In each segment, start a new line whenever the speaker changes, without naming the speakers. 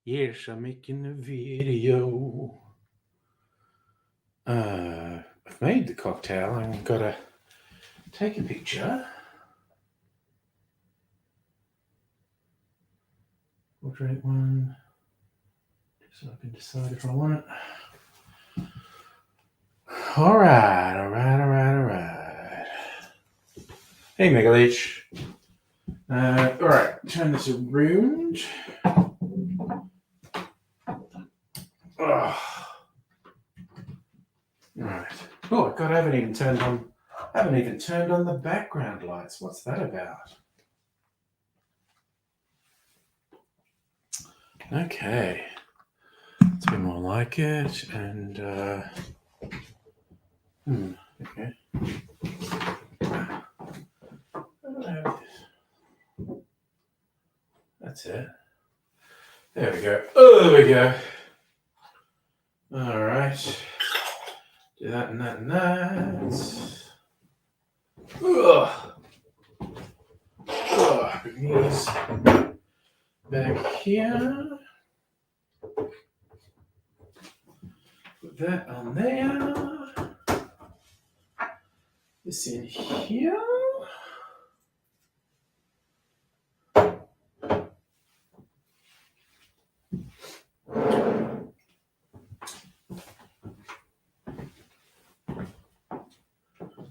Yes, I'm making a video. I've made the cocktail. I've got to take a picture. We'll drink one, just so I can decide if I want it. All right. Hey, Megalich. All right, turn this around. All right. Oh God, I haven't even turned on the background lights. What's that about? Okay. It's a bit more like it, and okay. That's it. There we go. Oh, there we go. All right. Do that and that and that. Bring these back here. Put that on there. This in here.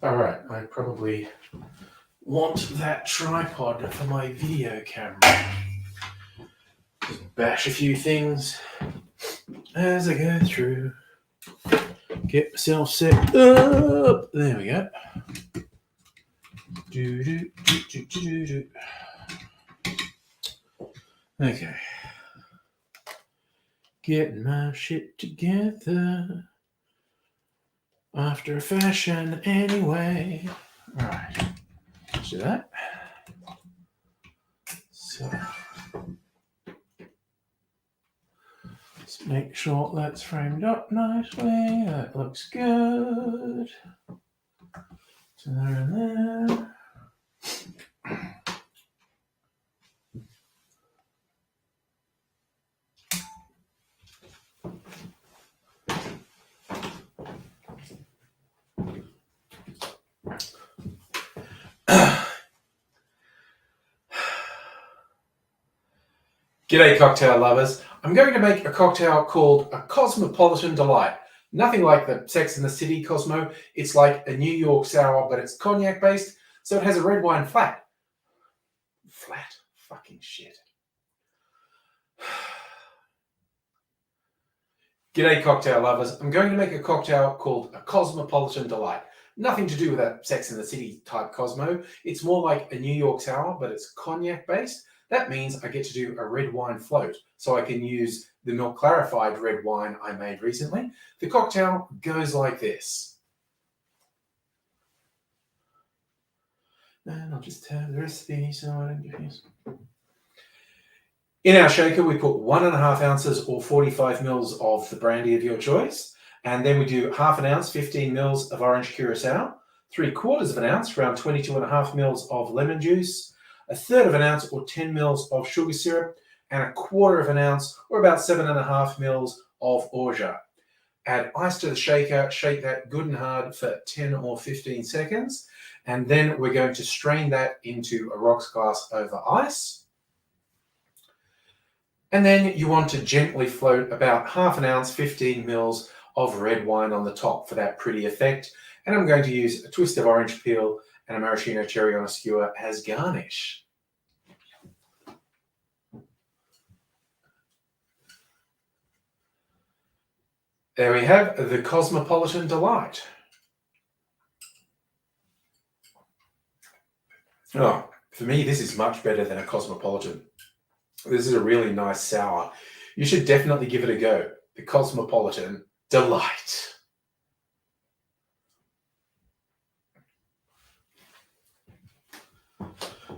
All right, I probably want that tripod for my video camera. Just bash a few things as I go through. Get myself set up. There we go. Okay. Getting my shit together. After a fashion, anyway. All right. Let's do that. So, let's make sure that's framed up nicely. That looks good. So there and there. G'day cocktail lovers. I'm going to make a cocktail called a Cosmopolitan Delight. Nothing like the Sex and the City Cosmo. It's like a New York sour, but it's cognac based, so it has a red wine flat. Flat? Fucking shit. G'day cocktail lovers. I'm going to make a cocktail called a Cosmopolitan Delight. Nothing to do with that Sex and the City type Cosmo. It's more like a New York sour, but it's cognac based. That means I get to do a red wine float, so I can use the milk clarified red wine I made recently. The cocktail goes like this. And I'll just have the recipe so I don't confuse. In our shaker, we put 1.5 ounces or 45 mils of the brandy of your choice. And then we do 1/2 ounce, 15 mils of orange curacao, 3/4 ounce, around 22.5 mils of lemon juice, 1/3 ounce or 10 mils of sugar syrup, and 1/4 ounce or about 7.5 mils of orgeat. Add ice to the shaker, shake that good and hard for 10 or 15 seconds, and then we're going to strain that into a rocks glass over ice. And then you want to gently float about 1/2 ounce, 15 mils of red wine on the top for that pretty effect. And I'm going to use a twist of orange peel and a maraschino cherry on a skewer as garnish. There we have the Cosmopolitan Delight. Oh, for me, this is much better than a Cosmopolitan. This is a really nice sour. You should definitely give it a go. The Cosmopolitan Delight.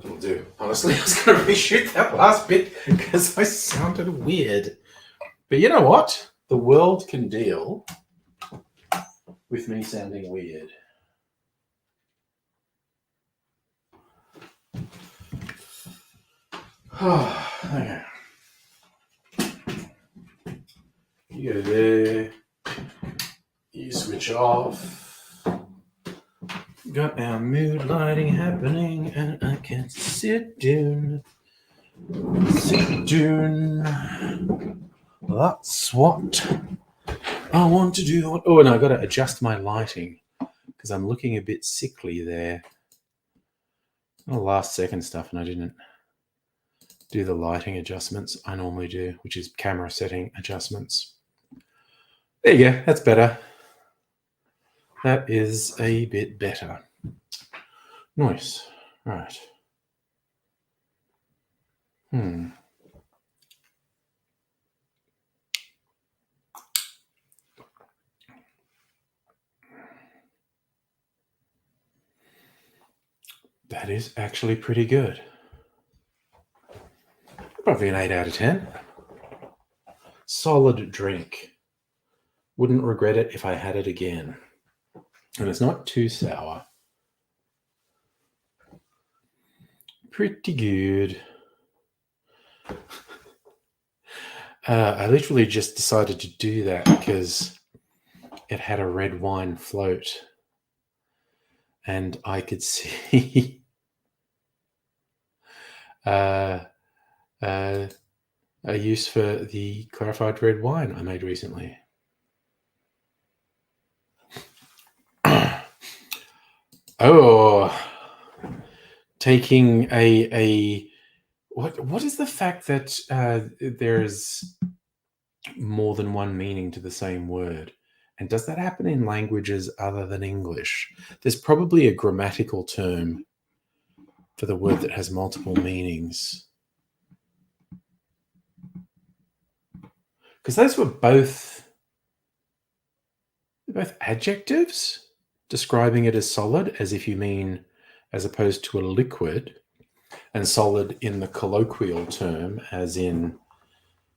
Will do. Honestly, I was going to reshoot that last bit because I sounded weird. But you know what? The world can deal with me sounding weird. Okay. You go there. You switch off. Got our mood lighting happening, and I can sit down. Sit down. That's what I want to do. Oh, and I got to adjust my lighting because I'm looking a bit sickly there. The last second stuff, and I didn't do the lighting adjustments I normally do, which is camera setting adjustments. There you go. That's better. That is a bit better. Nice. Right. That is actually pretty good. Probably an 8 out of 10. Solid drink. Wouldn't regret it if I had it again. And it's not too sour. Pretty good. I literally just decided to do that because it had a red wine float. And I could see a use for the clarified red wine I made recently. Oh, taking a what is the fact that there's more than one meaning to the same word? And does that happen in languages other than English? There's probably a grammatical term for the word that has multiple meanings. Because those were both adjectives describing it as solid, as if you mean as opposed to a liquid, and solid in the colloquial term as in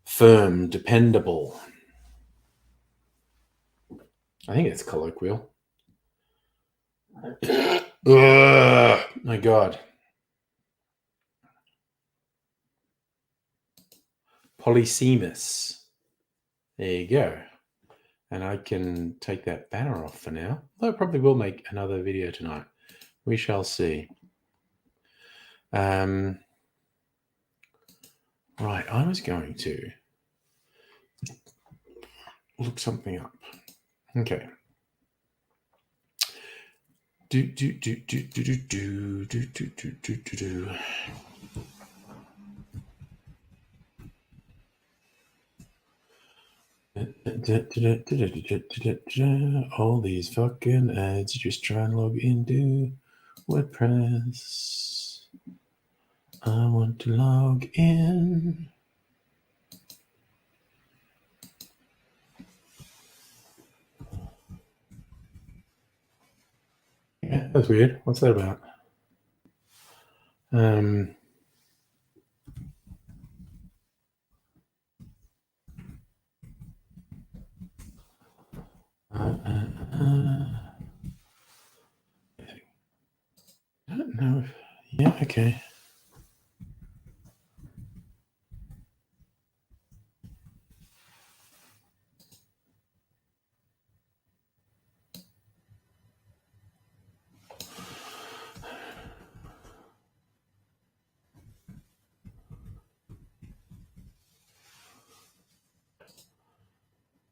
firm, dependable. I think it's colloquial. Ugh, my God. Polysemous. There you go. And I can take that banner off for now. Though I probably will make another video tonight. We shall see. Right, I was going to look something up. Okay. All these fucking ads, just try and log into WordPress. I want to log in. Yeah, that's weird. What's that about? I don't know. Yeah, okay.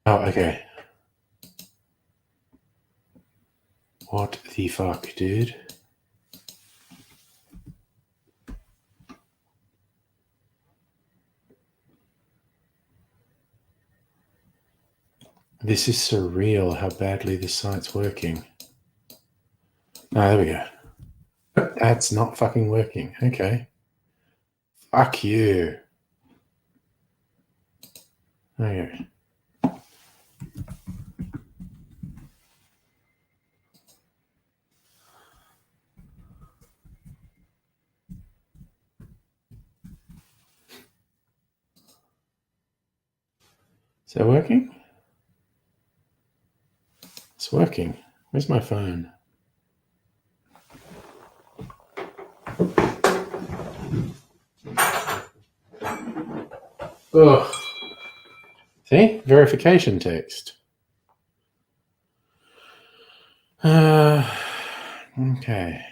Oh, okay. What the fuck, dude? This is surreal how badly this site's working. Oh, there we go. That's not fucking working. Okay. Fuck you. Okay. Is that working? It's working. Where's my phone? Ugh. See? Verification text. Okay.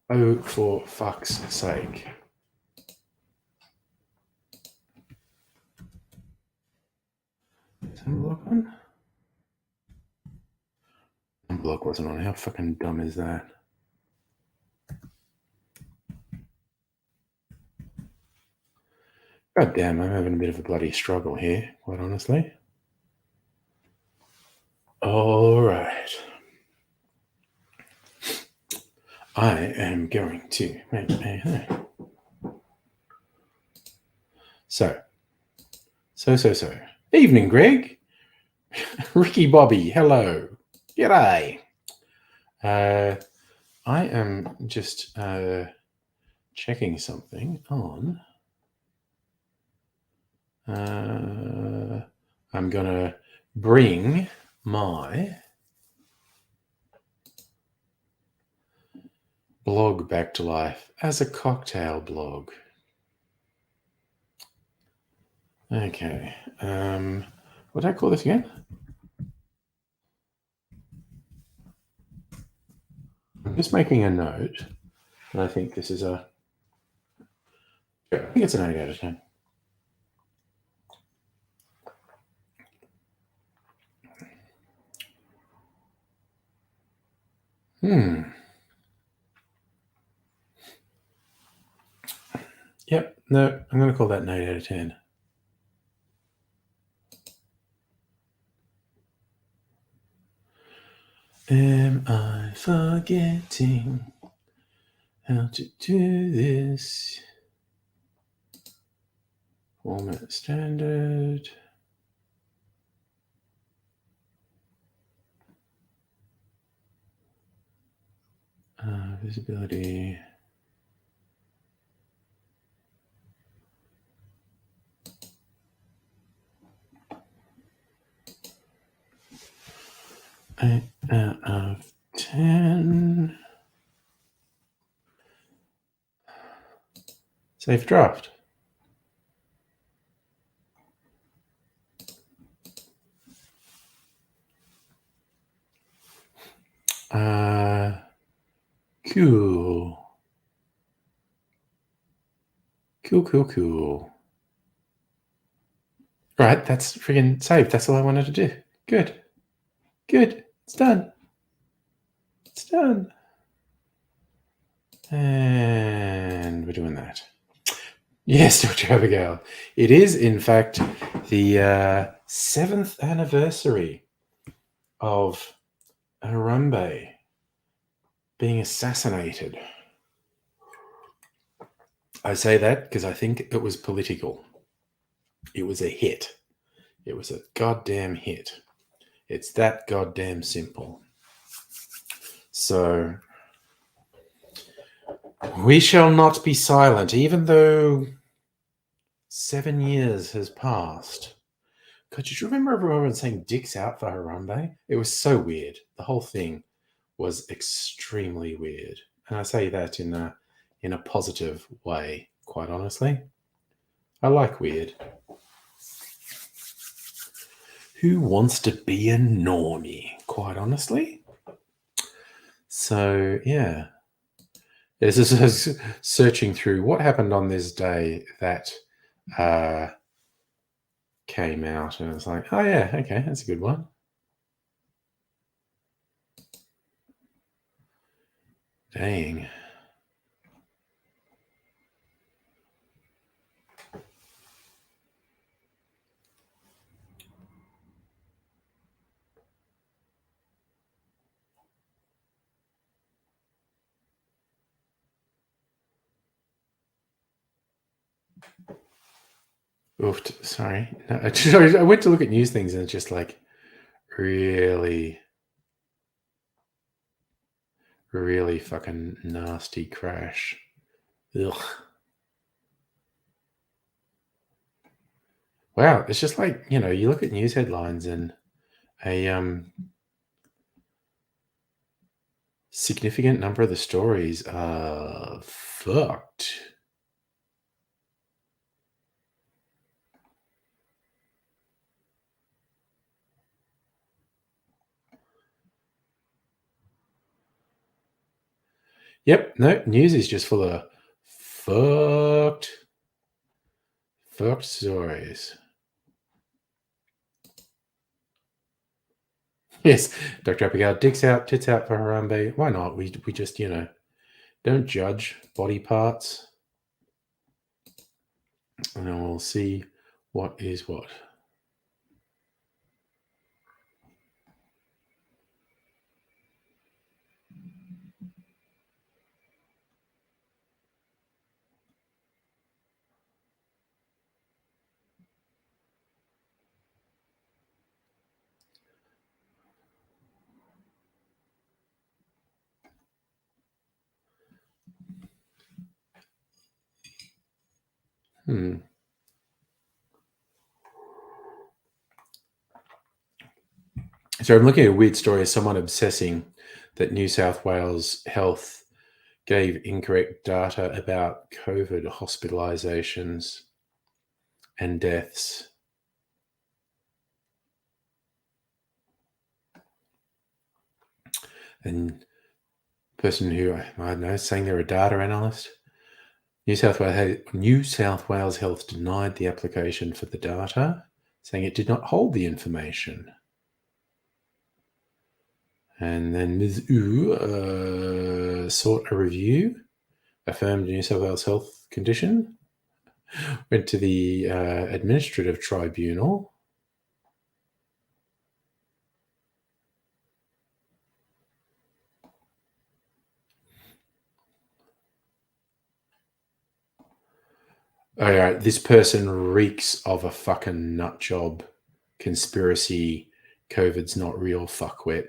Oh, for fuck's sake. Unblock one? Unblock wasn't on. How fucking dumb is that? God damn, I'm having a bit of a bloody struggle here, quite honestly. All right. I am going to make a... So. Evening, Greg. Ricky Bobby, hello. G'day. I am just checking something on... I'm going to bring my blog back to life as a cocktail blog. Okay. What did I call this again? I'm just making a note. And I think this is a... I think it's an 8 out of 10. Yep. No, I'm going to call that an 8 out of 10. Am I forgetting how to do this? Format standard. Visibility. Eight out of 10. Save draft. Cool. Cool. Right, that's friggin' saved. That's all I wanted to do. Good. It's done. And we're doing that. Yes, Dr. Abigail. It is, in fact, the 7th anniversary of Harambe being assassinated. I say that because I think it was political. It was a hit. It was a goddamn hit. It's that goddamn simple. So we shall not be silent, even though 7 years has passed. God, did you remember everyone saying dicks out for Harambe? It was so weird. The whole thing was extremely weird. And I say that in a positive way, quite honestly. I like weird. Who wants to be a normie, quite honestly? So, yeah. This is searching through what happened on this day that came out, and it's like, oh yeah, okay, that's a good one. Dang.
Oof, sorry. No, I went to look at news things and it's just like really, really fucking nasty crash. Ugh. Wow, it's just like, you look at news headlines and a significant number of the stories are fucked. Yep, no, news is just full of fucked stories. Yes, Dr. Abigail, dicks out, tits out for Harambe. Why not? We just, don't judge body parts. And then we'll see what is what. So I'm looking at a weird story of someone obsessing that New South Wales Health gave incorrect data about COVID hospitalizations and deaths. And person who, I don't know, saying they're a data analyst. New South Wales Health denied the application for the data, saying it did not hold the information. And then Ms. Wu sought a review, affirmed New South Wales Health condition, went to the administrative tribunal. All right, this person reeks of a fucking nut job, conspiracy, COVID's not real fuckwit.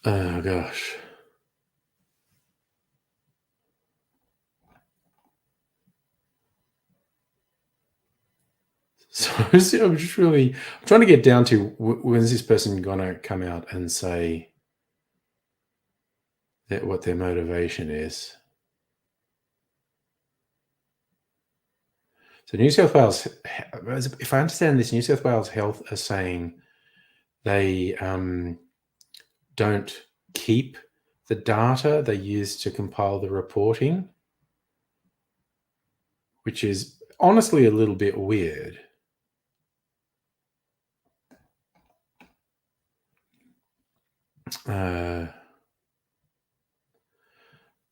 Oh gosh. So I'm just really trying to get down to when's this person gonna come out and say that what their motivation is. So New South Wales, if I understand this, New South Wales Health are saying they don't keep the data they use to compile the reporting, which is honestly a little bit weird.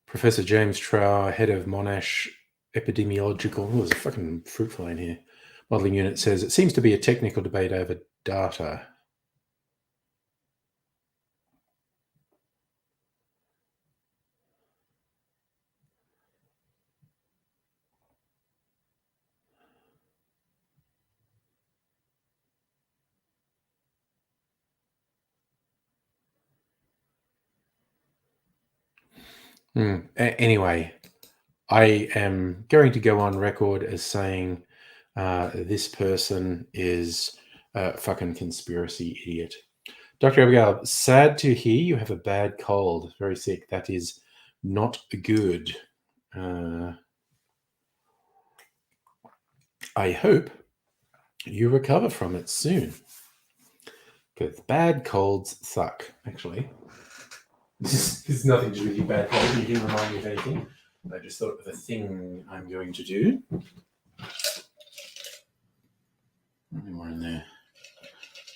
Professor James Trower, head of Monash Epidemiological, there's a fucking fruit fly in here, modelling unit, says it seems to be a technical debate over data. Anyway, I am going to go on record as saying this person is a fucking conspiracy idiot. Dr. Abigail, sad to hear you have a bad cold, very sick. That is not good. I hope you recover from it soon. Because bad colds suck, actually. This is nothing to do with your bad cold. You didn't remind me of anything. I just thought of a thing I'm going to do. Maybe more in there.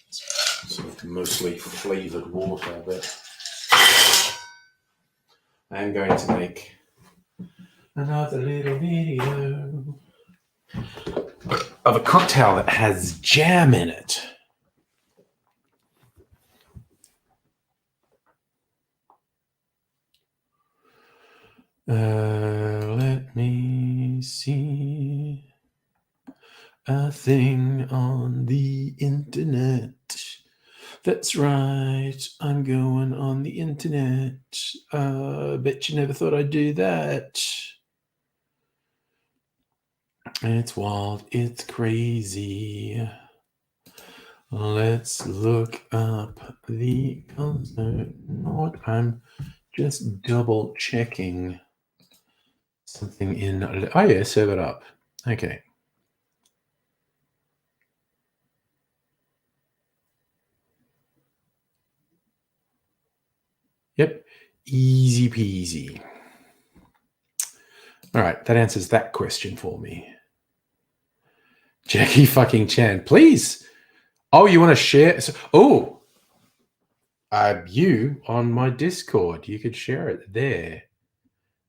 It's sort of mostly flavored water, but I am going to make another little video of a cocktail that has jam in it. a thing on the internet. That's right. I'm going on the internet. Bet you never thought I'd do that. It's wild. It's crazy. Let's look up the concert. What? I'm just double checking something in. Oh, yeah, serve it up. Okay. Yep. Easy peasy. All right. That answers that question for me. Jackie fucking Chan, please. Oh, you want to share? You on my Discord. You could share it there.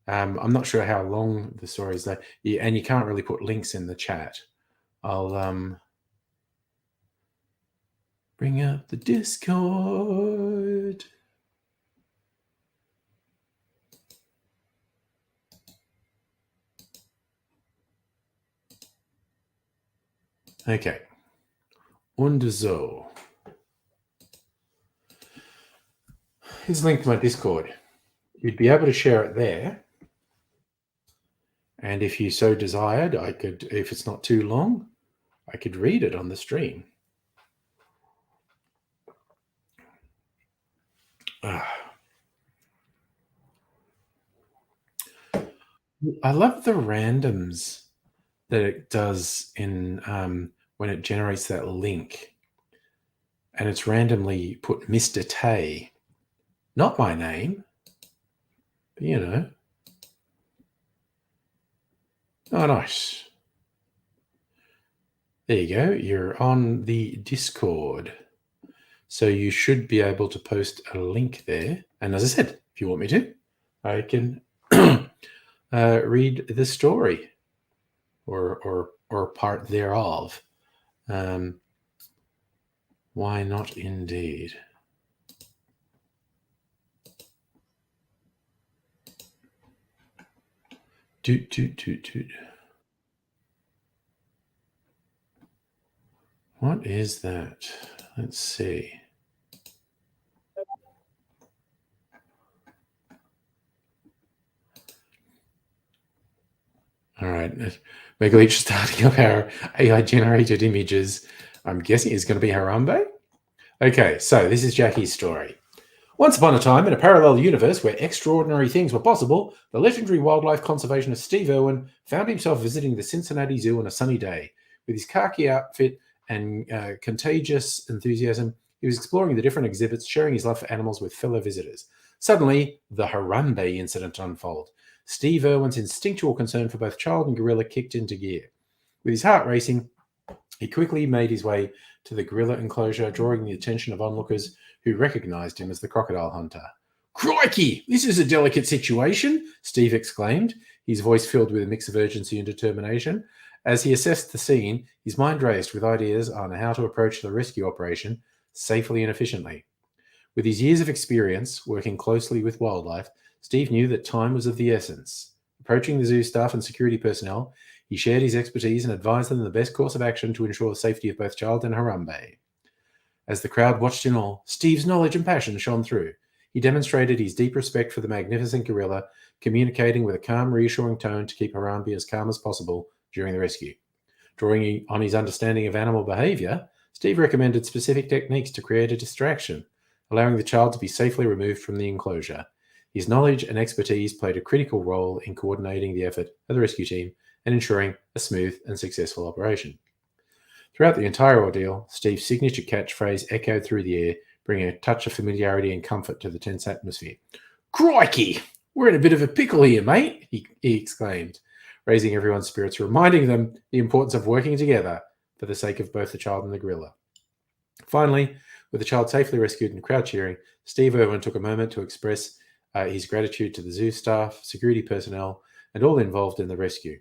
I'm not sure how long the story is there. Yeah, and you can't really put links in the chat. I'll bring up the Discord. Okay. Und so. Here's a link to my Discord. You'd be able to share it there. And if you so desired, I could, if it's not too long, I could read it on the stream. I love the randoms that it does in when it generates that link. And it's randomly put Mr. Tay. Not my name, but you know. Oh, nice. There you go. You're on the Discord. So you should be able to post a link there. And as I said, if you want me to, I can read the story or part thereof. Why not indeed? Toot. What is that? Let's see. All right. Mega Leech starting up our AI generated images. I'm guessing it's going to be Harambe. Okay, so this is Jackie's story. Once upon a time, in a parallel universe where extraordinary things were possible, the legendary wildlife conservationist Steve Irwin found himself visiting the Cincinnati Zoo on a sunny day. With his khaki outfit and contagious enthusiasm, he was exploring the different exhibits, sharing his love for animals with fellow visitors. Suddenly, the Harambe incident unfolded. Steve Irwin's instinctual concern for both child and gorilla kicked into gear. With his heart racing, he quickly made his way to the gorilla enclosure, drawing the attention of onlookers who recognized him as the crocodile hunter. "Crikey, this is a delicate situation," Steve exclaimed, his voice filled with a mix of urgency and determination. As he assessed the scene, his mind raced with ideas on how to approach the rescue operation safely and efficiently. With his years of experience working closely with wildlife, Steve knew that time was of the essence. Approaching the zoo staff and security personnel, he shared his expertise and advised them the best course of action to ensure the safety of both child and Harambe. As the crowd watched in awe, Steve's knowledge and passion shone through. He demonstrated his deep respect for the magnificent gorilla, communicating with a calm, reassuring tone to keep Harambe as calm as possible during the rescue. Drawing on his understanding of animal behavior, Steve recommended specific techniques to create a distraction, allowing the child to be safely removed from the enclosure. His knowledge and expertise played a critical role in coordinating the effort of the rescue team and ensuring a smooth and successful operation. Throughout the entire ordeal, Steve's signature catchphrase echoed through the air, bringing a touch of familiarity and comfort to the tense atmosphere. "Crikey, we're in a bit of a pickle here, mate," he exclaimed, raising everyone's spirits, reminding them the importance of working together for the sake of both the child and the gorilla. Finally, with the child safely rescued and crowd cheering, Steve Irwin took a moment to express his gratitude to the zoo staff, security personnel, and all involved in the rescue.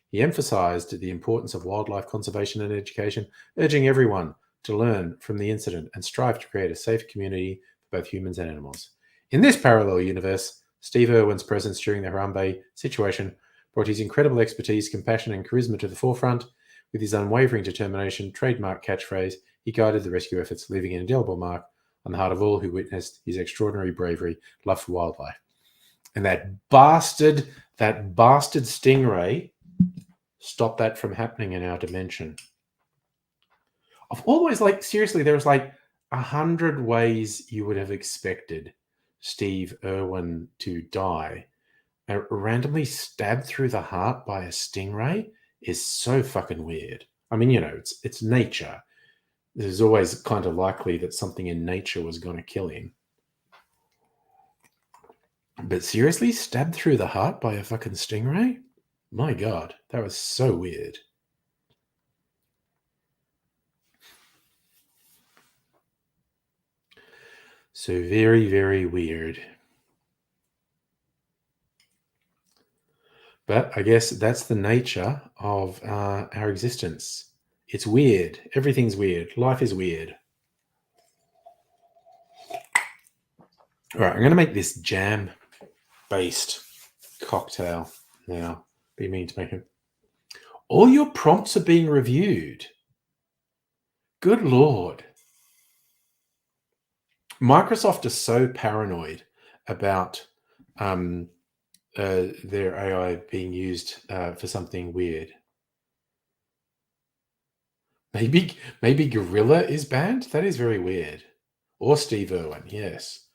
He emphasized the importance of wildlife conservation and education, urging everyone to learn from the incident and strive to create a safe community for both humans and animals. In this parallel universe, Steve Irwin's presence during the Harambe situation brought his incredible expertise, compassion, and charisma to the forefront. With his unwavering determination, trademark catchphrase, he guided the rescue efforts, leaving an indelible mark on the heart of all who witnessed his extraordinary bravery, love for wildlife. And that bastard stingray stopped that from happening in our dimension. I've always, like, seriously, there was like 100 ways you would have expected Steve Irwin to die. And randomly stabbed through the heart by a stingray is so fucking weird. I mean, it's nature. There's always kind of likely that something in nature was going to kill him. But seriously, stabbed through the heart by a fucking stingray? My God, that was so weird. So very, very weird. But I guess that's the nature of our existence. It's weird. Everything's weird. Life is weird. All right, I'm going to make this jam-based cocktail now. Be mean to make it. All your prompts are being reviewed. Good Lord. Microsoft is so paranoid about their AI being used for something weird. Maybe Gorilla is banned? That is very weird. Or Steve Irwin, yes.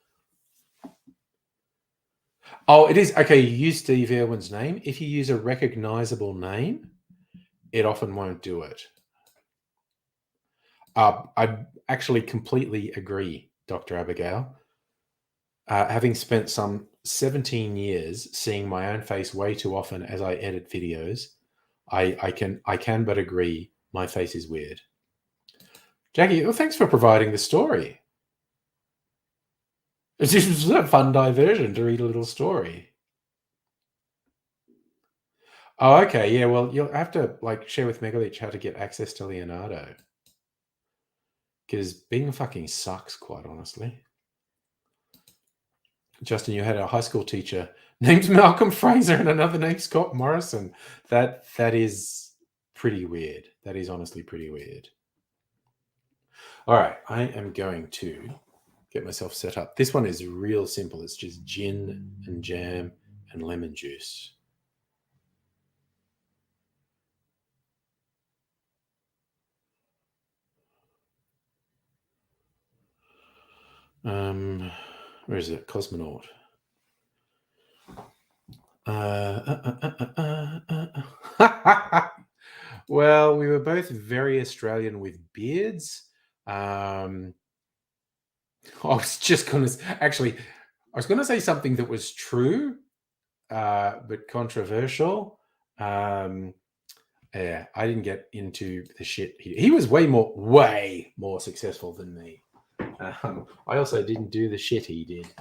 Oh, it is. Okay, you use Steve Irwin's name. If you use a recognizable name, it often won't do it. I actually completely agree, Dr. Abigail. Having spent some 17 years seeing my own face way too often as I edit videos, I can but agree my face is weird. Jackie, well, thanks for providing the story. It's just a fun diversion to read a little story. Oh, okay. Yeah, well, you'll have to share with Megalich how to get access to Leonardo. Because Bing fucking sucks, quite honestly. Justin, you had a high school teacher named Malcolm Fraser and another named Scott Morrison. That is pretty weird. That is honestly pretty weird. All right, I am going to get myself set up. This one is real simple. It's just gin and jam and lemon juice. Where is it? Cosmonaut. Well, we were both very Australian with beards. I was going to say something that was true, but controversial. Yeah, I didn't get into the shit. He was way more successful than me. I also didn't do the shit he did.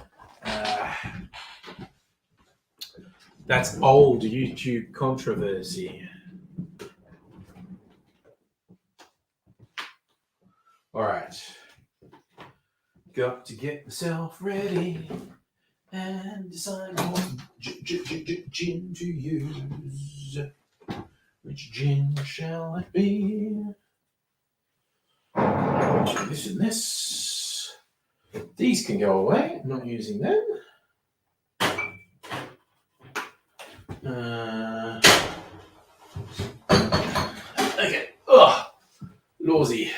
That's old YouTube controversy. All right. Got to get myself ready and decide what gin to use. Which gin shall it be? This and this. These can go away. I'm not using them. Okay. Ugh. Lawsy.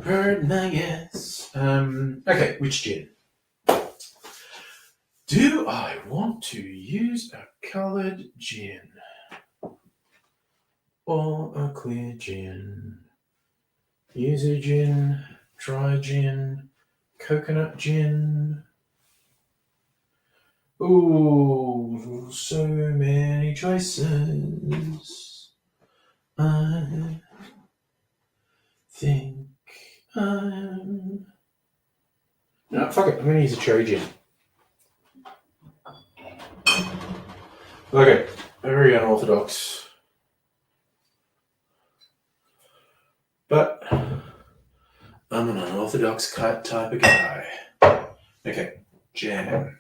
Heard my guess. Okay, which gin? Do I want to use a coloured gin or a clear gin? Yuzu gin, dry gin, coconut gin. Ooh, so many choices. I think I'm... No, fuck it. I'm going to use a cherry gin. Okay, very unorthodox.
But I'm an unorthodox type of guy. Okay, jam.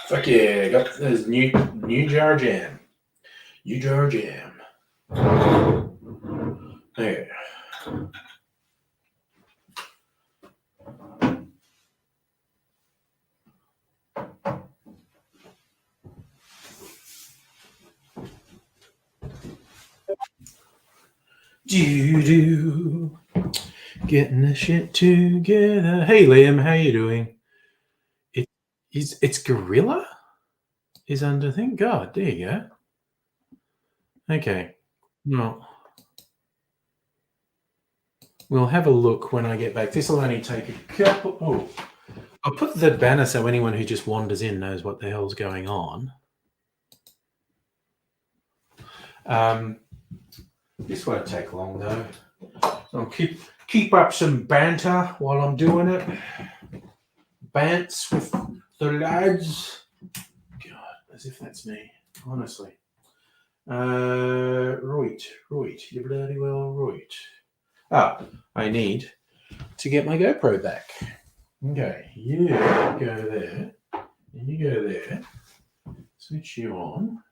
Fuck yeah, got this new jar of jam. New jar of jam. Okay. Do getting the shit together. Hey Liam, how you doing? It's Gorilla is under thing. God, there you go. Okay. Well, we'll have a look when I get back. This will only take a couple. Oh, I'll put the banner so anyone who just wanders in knows what the hell's going on. This won't take long though. I'll keep up some banter while I'm doing it. Bants with the lads. God, as if that's me, honestly. Right, you bloody well right. I need to get my GoPro back. Okay, you go there, and you go there. Switch you on.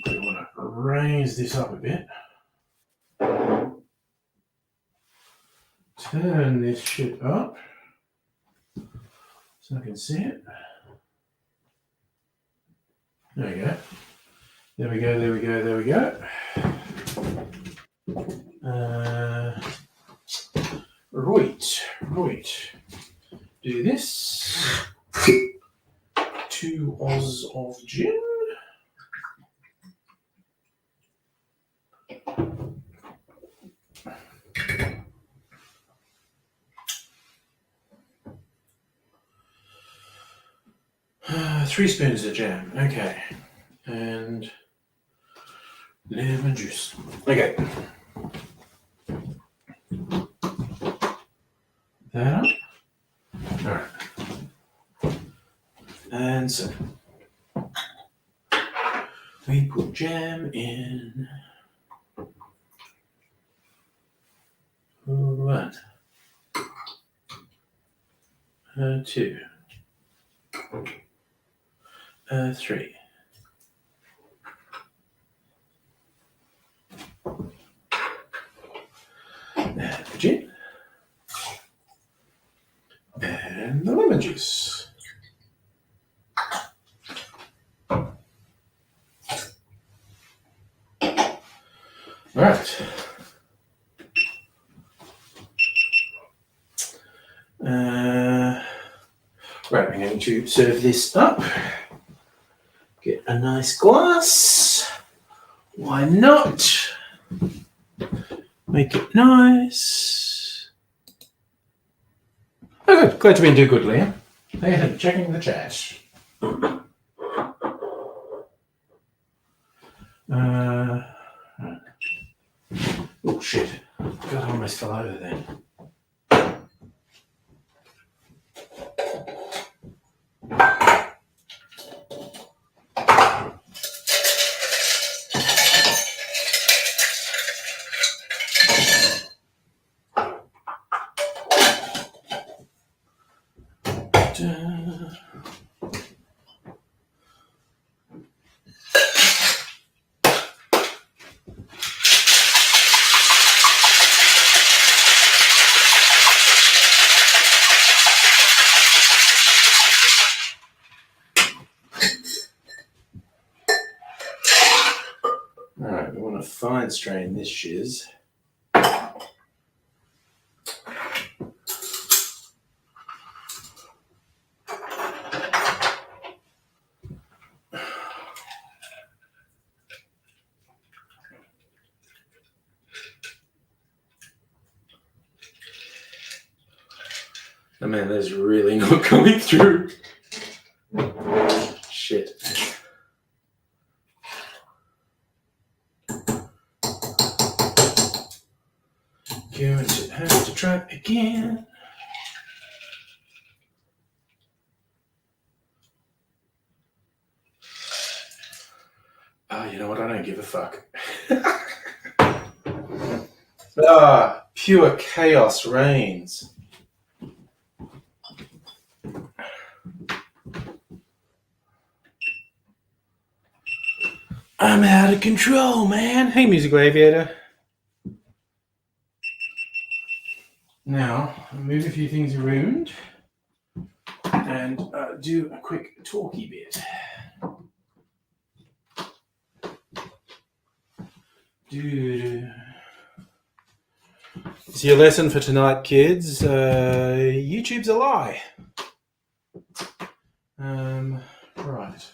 I want to raise this up a bit. Turn this shit up so I can see it. There we go. There we go, there we go, there we go. Right. Do this. 2 Oz of gin. Three spoons of jam. Okay. And lemon juice. Okay. That up. All right. And so we put jam in. 1, 2, 3. And the gin. And the lemon juice. All right. Right, I'm going to serve this up. Get a nice glass. Why not? Make it nice. Oh, good. Glad to be doing good, Liam. Hey, checking the chat. Oh, shit. God, I almost fell over then. Alright, we want to fine strain this shiz. Oh man, that's really not coming through. Shit. Going to have to try again. Oh, you know what? I don't give a fuck. Pure chaos reigns. I'm out of control, man. Hey, Musical Aviator. Now, I'll move a few things around and do a quick talky bit. So your lesson for tonight, kids, YouTube's a lie. Right.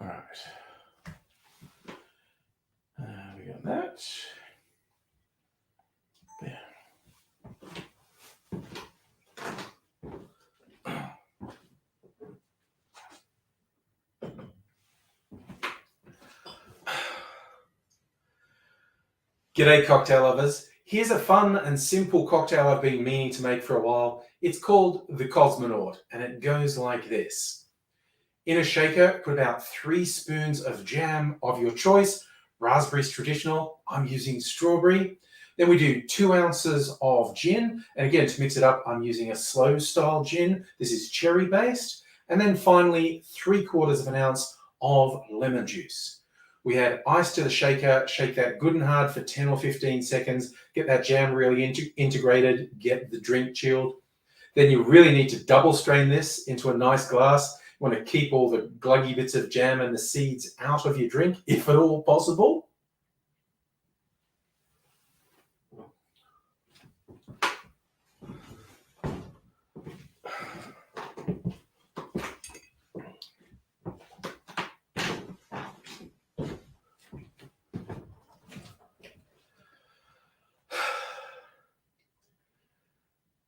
All right. We got that. There. G'day, cocktail lovers. Here's a fun and simple cocktail I've been meaning to make for a while. It's called the Cosmonaut, and it goes like this. In a shaker, put about 3 spoons of jam of your choice. Raspberry's traditional. I'm using strawberry. Then we do 2 ounces of gin. And again, to mix it up, I'm using a slow style gin. This is cherry based. And then finally, 3/4 of an ounce of lemon juice. We add ice to the shaker, shake that good and hard for 10 or 15 seconds, get that jam really integrated, get the drink chilled. Then you really need to double strain this into a nice glass. You want to keep all the gluggy bits of jam and the seeds out of your drink, if at all possible.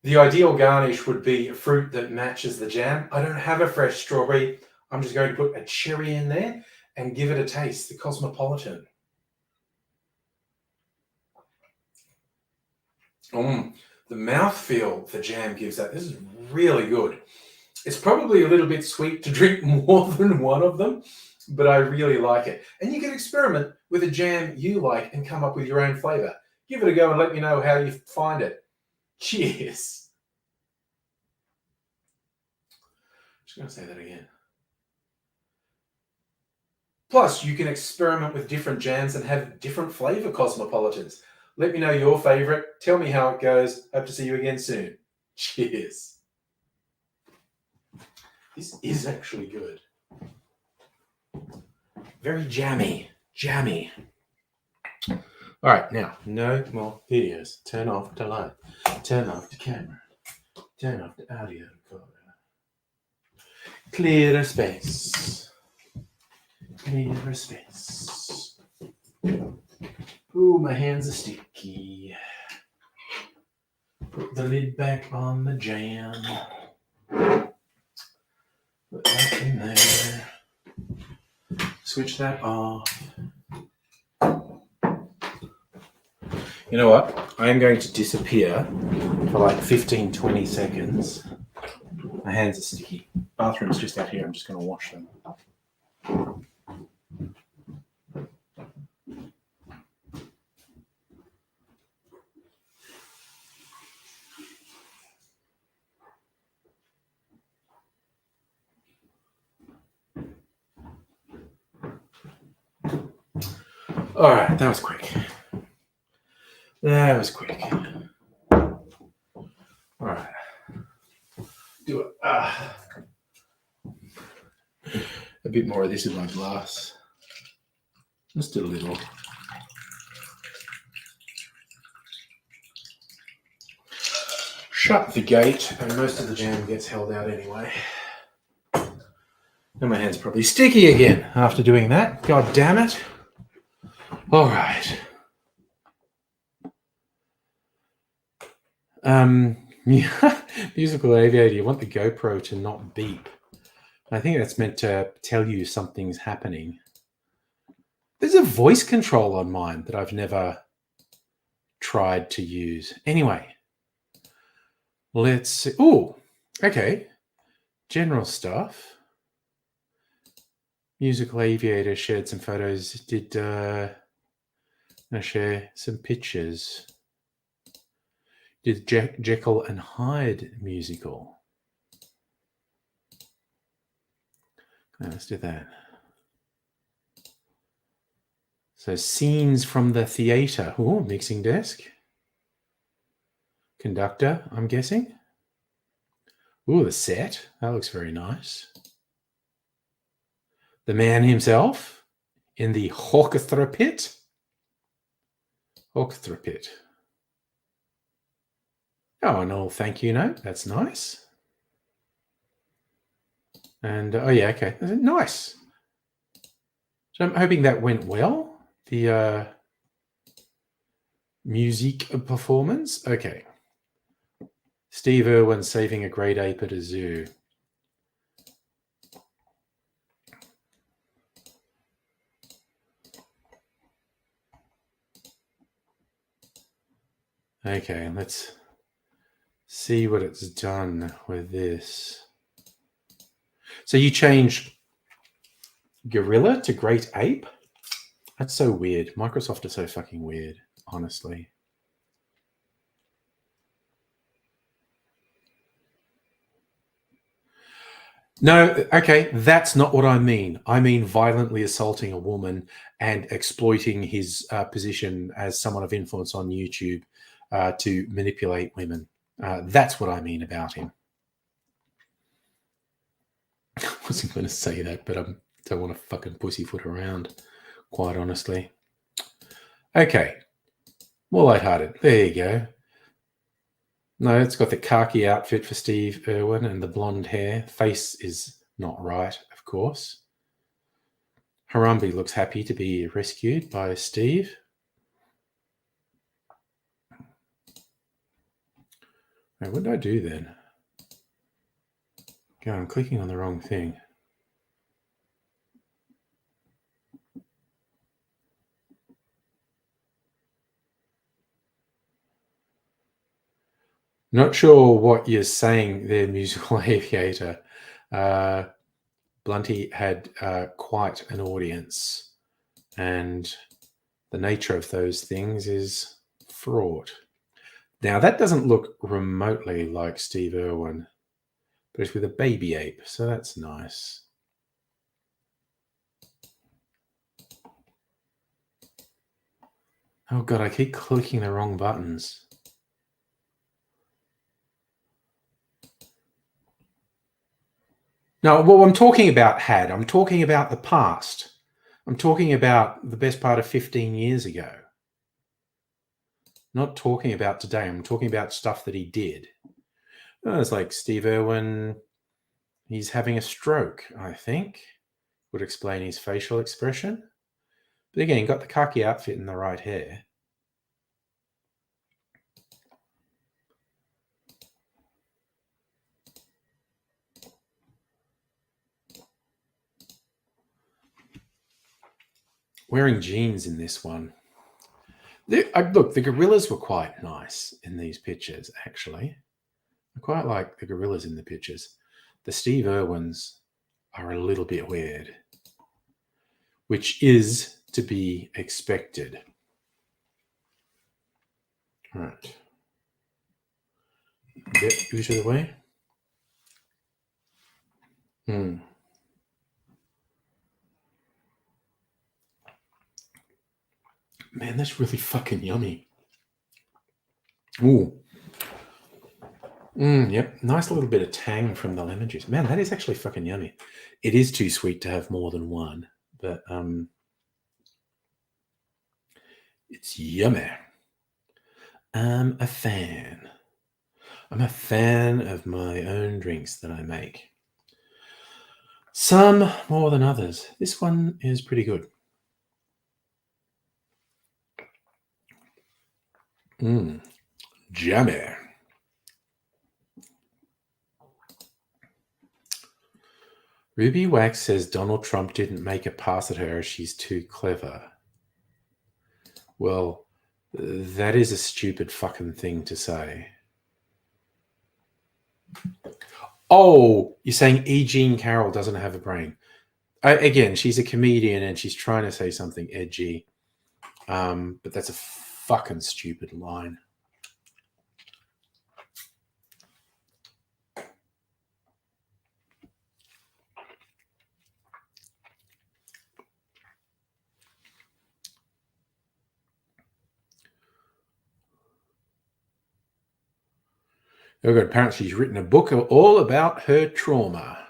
The ideal garnish would be a fruit that matches the jam. I don't have a fresh strawberry. I'm just going to put a cherry in there and give it a taste, the Cosmopolitan. The mouthfeel the jam gives that. This is really good. It's probably a little bit sweet to drink more than one of them, but I really like it. And you can experiment with a jam you like and come up with your own flavor. Give it a go and let me know how you find it. Cheers. Just going to say that again. Plus, you can experiment with different jams and have different flavor Cosmopolitans. Let me know your favorite. Tell me how it goes. Hope to see you again soon. Cheers. This is actually good. Very jammy. Jammy. All right, now, no more videos. Turn off the light. Turn off the camera. Turn off the audio recorder. Clear space. Clear space. Ooh, my hands are sticky. Put the lid back on the jam. Put that in there. Switch that off. You know what? I am going to disappear for like 15-20 seconds. My hands are sticky. Bathroom's just out here. I'm just going to wash them. All right, that was quick. That was quick. All right. Do it. A bit more of this in my glass. Just a little. Shut the gate, and most of the jam gets held out anyway. And my hand's probably sticky again after doing that. God damn it. All right. Musical Aviator, you want the GoPro to not beep. I think that's meant to tell you something's happening. There's a voice control on mine that I've never
tried to use. Anyway, let's see. Oh, okay. General stuff. Musical Aviator shared some photos. Did I share some pictures? Did Jekyll and Hyde musical? Let's do that. So scenes from the theatre. Oh, mixing desk. Conductor, I'm guessing. Oh, the set. That looks very nice. The man himself in the orchestra pit. Orchestra pit. Oh, an old thank you note. That's nice. And, oh yeah, okay. Nice. So I'm hoping that went well. The music performance. Okay. Steve Irwin saving a great ape at a zoo. Okay, let's see what it's done with this. So you change gorilla to great ape? That's so weird. Microsoft is so fucking weird, honestly. No, okay, that's not what I mean. I mean violently assaulting a woman and exploiting his position as someone of influence on YouTube to manipulate women. That's what I mean about him. I wasn't going to say that, but I don't want to fucking pussyfoot around, quite honestly. Okay, more lighthearted. There you go. No, it's got the khaki outfit for Steve Irwin and the blonde hair. Face is not right, of course. Harambe looks happy to be rescued by Steve. Wait, what did I do then? God, I'm clicking on the wrong thing. Not sure what you're saying there, Musical Aviator. Blunty had quite an audience, and the nature of those things is fraught. Now, that doesn't look remotely like Steve Irwin, but it's with a baby ape, so that's nice. Oh, God, I keep clicking the wrong buttons. No, what I'm talking about, I'm talking about the past. I'm talking about the best part of 15 years ago. Not talking about today. I'm talking about stuff that he did. Oh, it's like Steve Irwin, he's having a stroke, I think. Would explain his facial expression. But again, got the khaki outfit and the right hair. Wearing jeans in this one. Look, the gorillas were quite nice in these pictures, actually. I quite like the gorillas in the pictures. The Steve Irwins are a little bit weird, which is to be expected. All right. Get out of the way. Man, that's really fucking yummy. Ooh. Yep. Nice little bit of tang from the lemon juice. Man, that is actually fucking yummy. It is too sweet to have more than one, but it's yummy. I'm a fan. I'm a fan of my own drinks that I make. Some more than others. This one is pretty good. Jammy. Ruby Wax says Donald Trump didn't make a pass at her. She's too clever. Well, That is a stupid fucking thing to say. Oh, you're saying E. Jean Carroll doesn't have a brain. Again, she's a comedian and she's trying to say something edgy. But that's a fucking stupid line. Oh God, apparently she's written a book all about her trauma,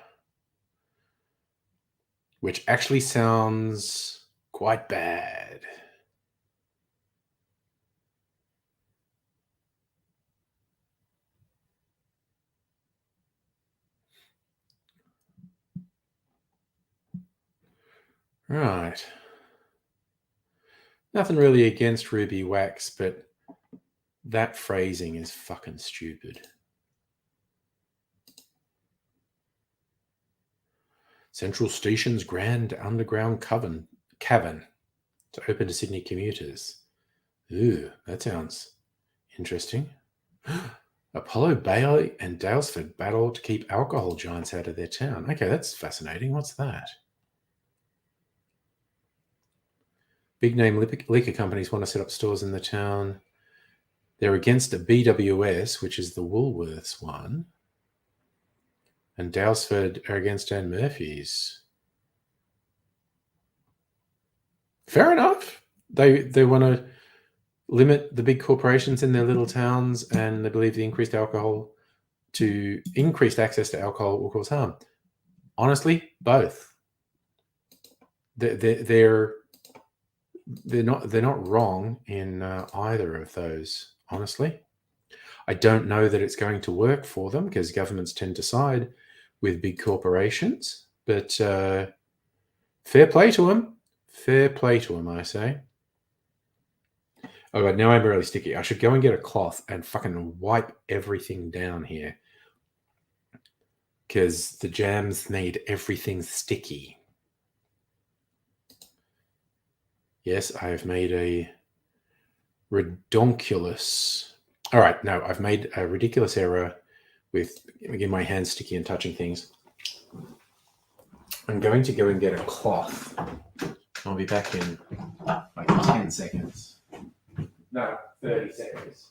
which actually sounds quite bad. Right. Nothing really against Ruby Wax, but that phrasing is fucking stupid. Central Station's Grand Underground Cavern to open to Sydney commuters. Ooh, that sounds interesting. Apollo Bailey and Dalesford battle to keep alcohol giants out of their town. Okay, that's fascinating. What's that? Big name liquor companies want to set up stores in the town. They're against a BWS, which is the Woolworths one. And Dalesford are against Dan Murphy's. Fair enough. They want to limit the big corporations in their little towns, and they believe the increased access to alcohol will cause harm. Honestly, both. They're not wrong in either of those. Honestly, I don't know that it's going to work for them because governments tend to side with big corporations. But fair play to them. Fair play to them, I say. Oh God, now I'm really sticky. I should go and get a cloth and fucking wipe everything down here because the jams made everything sticky. Yes, I have made a redonkulous. All right, no, I've made a ridiculous error with getting my hands sticky and touching things. I'm going to go and get a cloth. I'll be back in like 10 seconds. No, 30 seconds.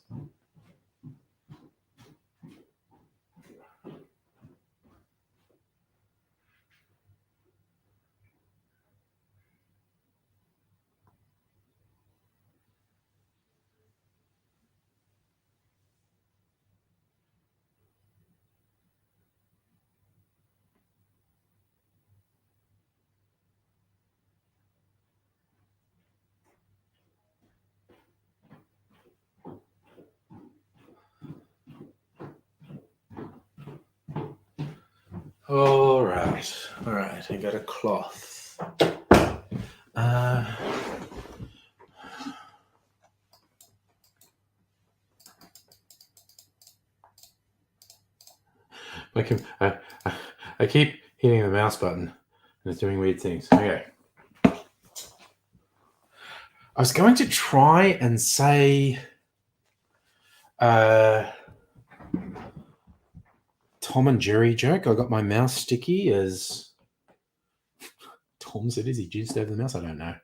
All right. I got a cloth. I keep hitting the mouse button and it's doing weird things. Okay. I was going to try and say Tom and Jerry joke. I got my mouse sticky as Tom said, is he juiced over the mouse? I don't know.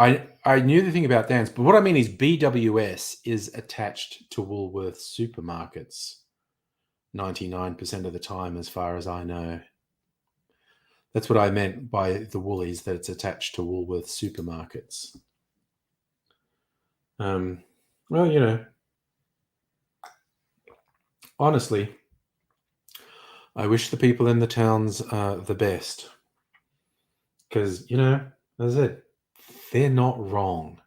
I knew the thing about Dan's, but what I mean is BWS is attached to Woolworths supermarkets 99% of the time, as far as I know. That's what I meant by the Woolies, that it's attached to Woolworths supermarkets. Well, you know, honestly, I wish the people in the towns the best. Because, you know, as I said, they're not wrong.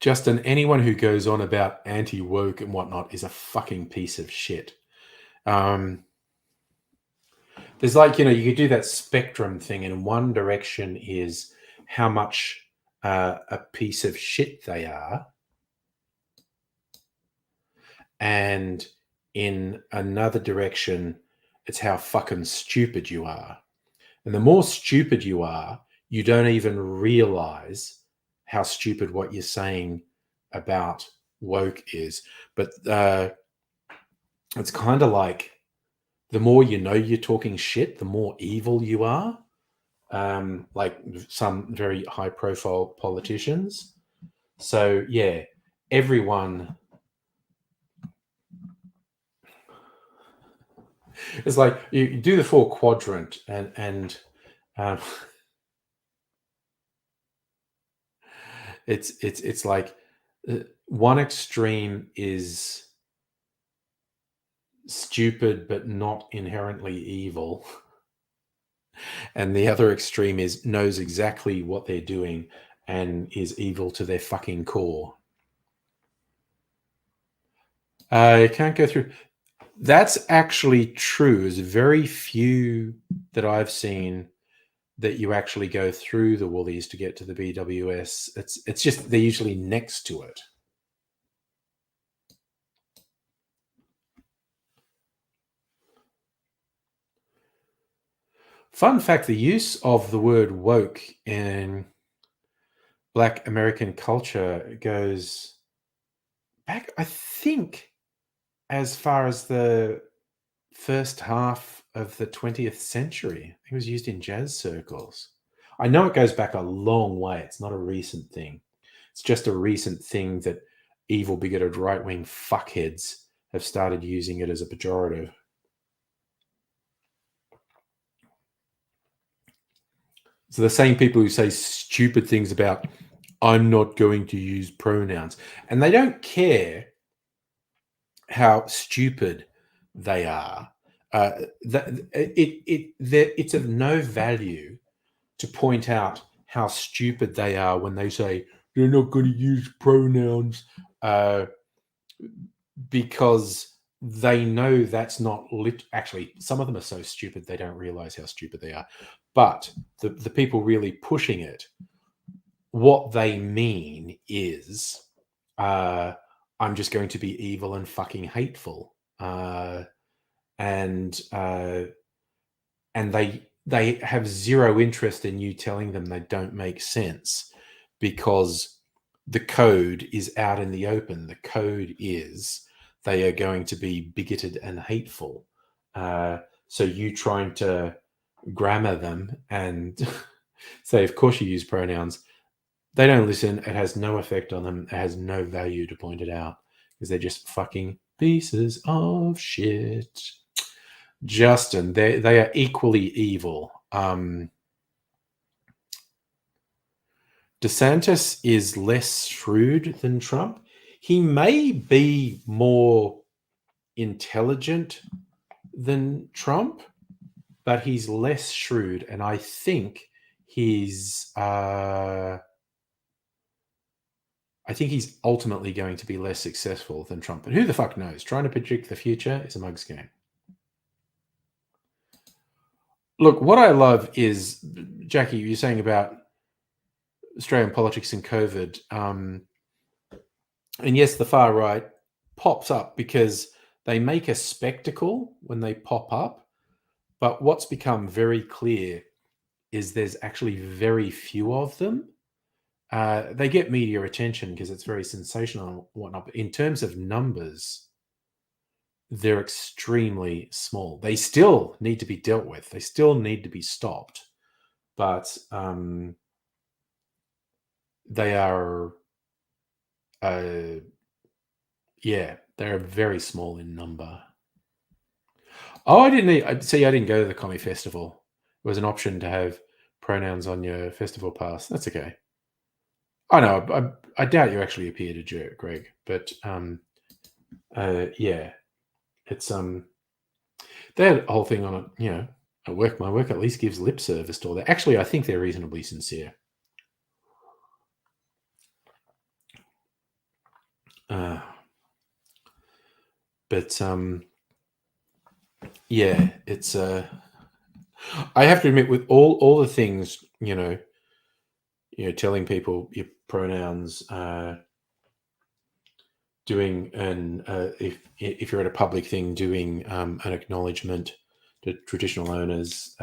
Justin, anyone who goes on about anti-woke and whatnot is a fucking piece of shit. There's like, you know, you could do that spectrum thing, and one direction is how much a piece of shit they are. and in another direction, it's how fucking stupid you are. And the more stupid you are, you don't even realize how stupid what you're saying about woke is. But it's kind of like the more you know you're talking shit, the more evil you are. Like some very high profile politicians. So, yeah, everyone. It's like you do the 4 quadrant and um, it's like one extreme is stupid but not inherently evil, and the other extreme is knows exactly what they're doing and is evil to their fucking core. I can't go through. That's actually true. There's very few that I've seen that you actually go through the Woolies to get to the BWS. It's just they're usually next to it. Fun fact, the use of the word woke in Black American culture goes back, I think, as far as the first half of the 20th century. It was used in jazz circles. I know it goes back a long way. It's not a recent thing. It's just a recent thing that evil, bigoted, right-wing fuckheads have started using it as a pejorative. So the same people who say stupid things about, I'm not going to use pronouns, and they don't care how stupid they are. It's of no value to point out how stupid they are when they say they're not going to use pronouns because they know that's not actually, some of them are so stupid they don't realize how stupid they are. But the people really pushing it, what they mean is I'm just going to be evil and fucking hateful. And they have zero interest in you telling them they don't make sense, because the code is out in the open. The code is they are going to be bigoted and hateful. So you trying to grammar them and say, of course you use pronouns. They don't listen. It has no effect on them. It has no value to point it out because they're just fucking pieces of shit. Justin, they are equally evil. DeSantis is less shrewd than Trump. He may be more intelligent than Trump, but he's less shrewd, and I think he's ultimately going to be less successful than Trump. But who the fuck knows? Trying to predict the future is a mug's game. Look, what I love is, Jackie, you're saying about Australian politics and COVID. And yes, the far right pops up because they make a spectacle when they pop up. But what's become very clear is there's actually very few of them. They get media attention because it's very sensational and whatnot. But in terms of numbers, they're extremely small. They still need to be dealt with. They still need to be stopped. But they are, they're very small in number. Oh, I didn't go to the Commie Festival. It was an option to have pronouns on your festival pass. That's okay. I know. I doubt you actually appeared to jerk, Greg. But yeah, it's they had a whole thing on it. At work, my work at least gives lip service to all that. Actually, I think they're reasonably sincere. But yeah, it's I have to admit, with all the things, telling people your pronouns, doing if you're at a public thing, doing an acknowledgement to traditional owners.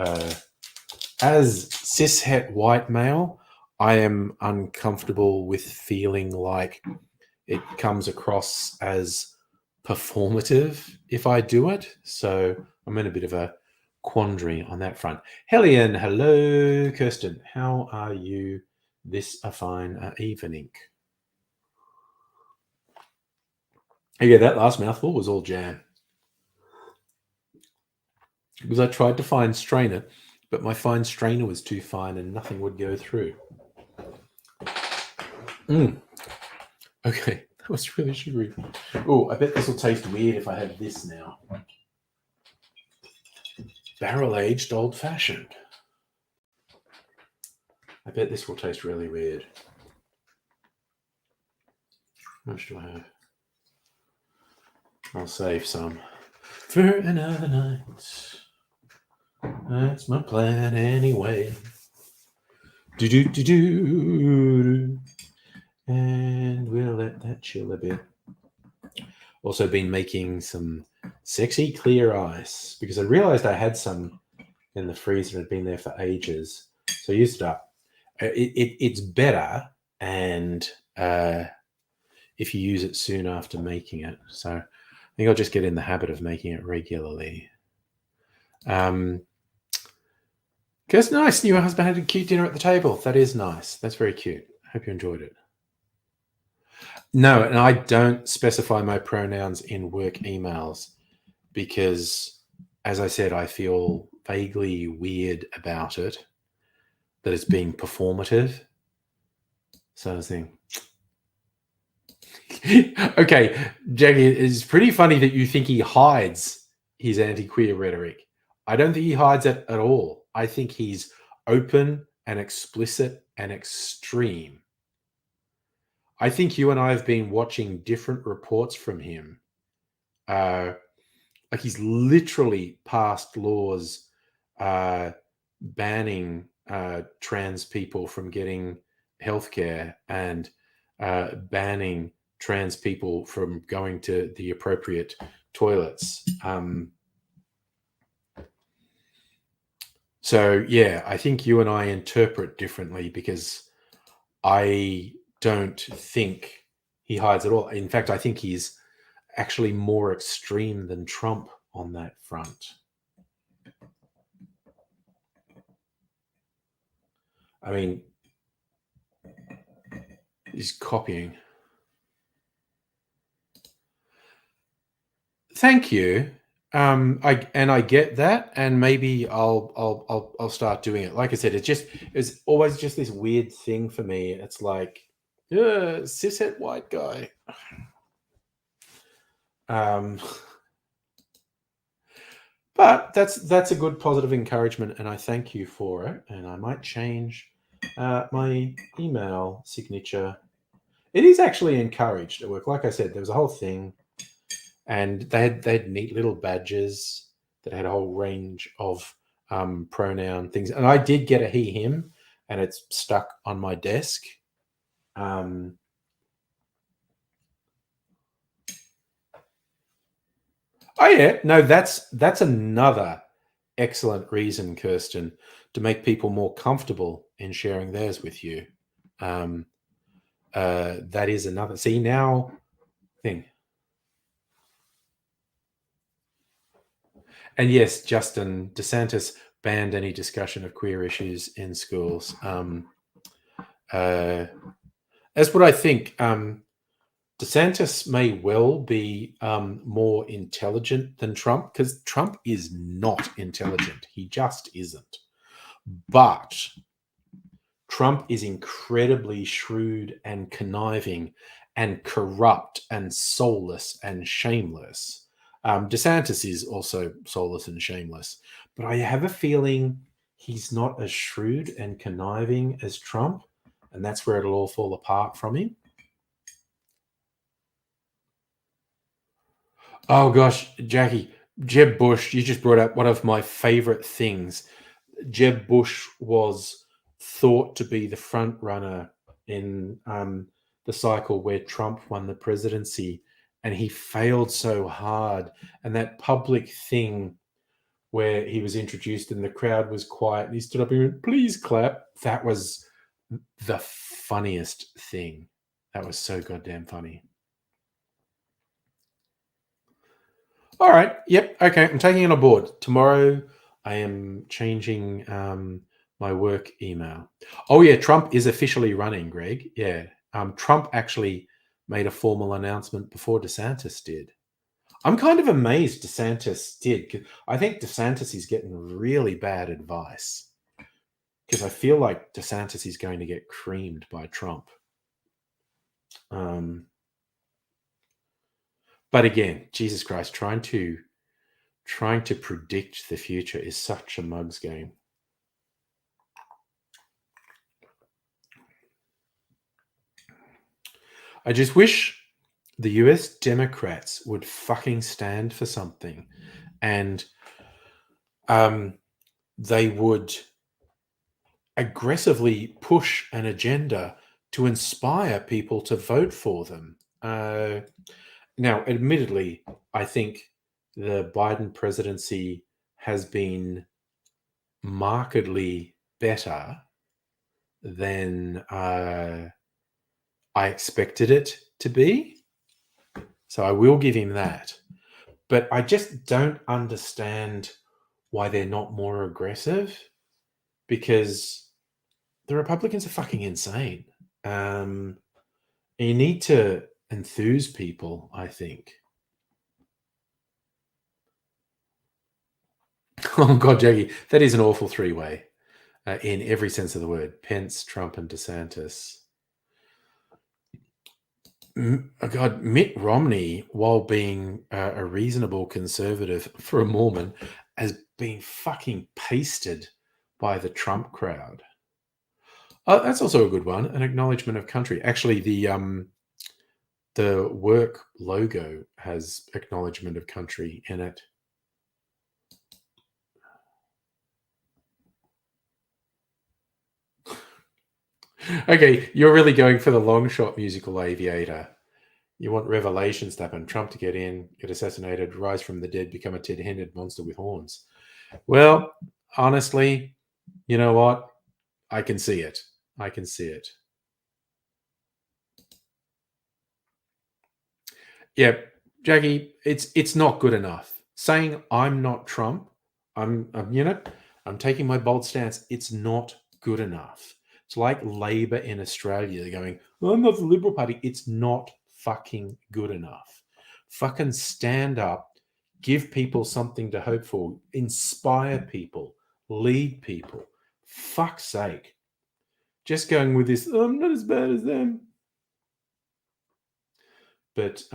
As cishet white male, I am uncomfortable with feeling like it comes across as performative if I do it. So I'm in a bit of a quandary on that front. Hellion, hello, Kirsten. How are you this a fine evening? Yeah, that last mouthful was all jam. Because I tried to fine strain it, but my fine strainer was too fine and nothing would go through. Okay, that was really sugary. Oh, I bet this will taste weird if I have this now. Barrel-aged old-fashioned. I bet this will taste really weird. How much do I have? I'll save some for another night. That's my plan anyway. Do. And we'll let that chill a bit. Also been making some sexy clear ice because I realized I had some in the freezer and had been there for ages. So I used it up. It's better and if you use it soon after making it. So I think I'll just get in the habit of making it regularly. Kirsten, nice. Your husband had a cute dinner at the table. That is nice. That's very cute. I hope you enjoyed it. No, and I don't specify my pronouns in work emails because, as I said, I feel vaguely weird about it, that it's being performative. So I was thinking, okay, Jackie, it's pretty funny that you think he hides his anti-queer rhetoric. I don't think he hides it at all. I think he's open and explicit and extreme. I think you and I have been watching different reports from him. Like he's literally passed laws banning trans people from getting healthcare and banning trans people from going to the appropriate toilets. So, yeah, I think you and I interpret differently because I don't think he hides at all. In fact, I think he's actually more extreme than Trump on that front. I mean, he's copying. Thank you. I get that, and maybe I'll start doing it. Like I said, it's always just this weird thing for me. It's like, cishet white guy. But that's a good positive encouragement, and I thank you for it. And I might change my email signature. It is actually encouraged at work. Like I said, there was a whole thing. And they had neat little badges that had a whole range of pronoun things. And I did get a he, him, and it's stuck on my desk. Oh, yeah. No, that's another excellent reason, Kirsten, to make people more comfortable in sharing theirs with you. That is another. See, now thing. And yes, Justin, DeSantis banned any discussion of queer issues in schools. That's what I think. DeSantis may well be more intelligent than Trump because Trump is not intelligent. He just isn't. But Trump is incredibly shrewd and conniving and corrupt and soulless and shameless. DeSantis is also soulless and shameless, but I have a feeling he's not as shrewd and conniving as Trump, and that's where it'll all fall apart from him. Oh gosh, Jackie, Jeb Bush, you just brought up one of my favorite things. Jeb Bush was thought to be the front runner in the cycle where Trump won the presidency and he failed so hard. And that public thing where he was introduced and the crowd was quiet and he stood up and went, "Please clap." That was the funniest thing. That was so goddamn funny. All right. Yep. Okay. I'm taking it on board. Tomorrow I am changing my work email. Oh, yeah. Trump is officially running, Greg. Yeah. Trump actually made a formal announcement before DeSantis did. I'm kind of amazed DeSantis did. 'Cause I think DeSantis is getting really bad advice because I feel like DeSantis is going to get creamed by Trump. But again, Jesus Christ, trying to predict the future is such a mug's game. I just wish the US Democrats would fucking stand for something, and they would aggressively push an agenda to inspire people to vote for them. Now, admittedly, I think the Biden presidency has been markedly better than I expected it to be. So I will give him that. But I just don't understand why they're not more aggressive, because the Republicans are fucking insane. You need to enthuse people, I think. Oh, God, Jackie, that is an awful three-way in every sense of the word. Pence, Trump, and DeSantis. God, Mitt Romney, while being a reasonable conservative for a Mormon, has been fucking pasted by the Trump crowd. That's also a good one. An acknowledgement of country. Actually, the work logo has acknowledgement of country in it. Okay, you're really going for the long shot musical aviator. You want revelations to happen. Trump to get in, get assassinated, rise from the dead, become a ten-headed monster with horns. Well, honestly, you know what? I can see it. I can see it. Yeah, Jackie, it's not good enough. Saying I'm not Trump, I'm taking my bold stance. It's not good enough. It's like Labor in Australia. They're going, well, I'm not the Liberal Party. It's not fucking good enough. Fucking stand up, give people something to hope for, inspire people, lead people. Fuck's sake. Just going with this, I'm not as bad as them. But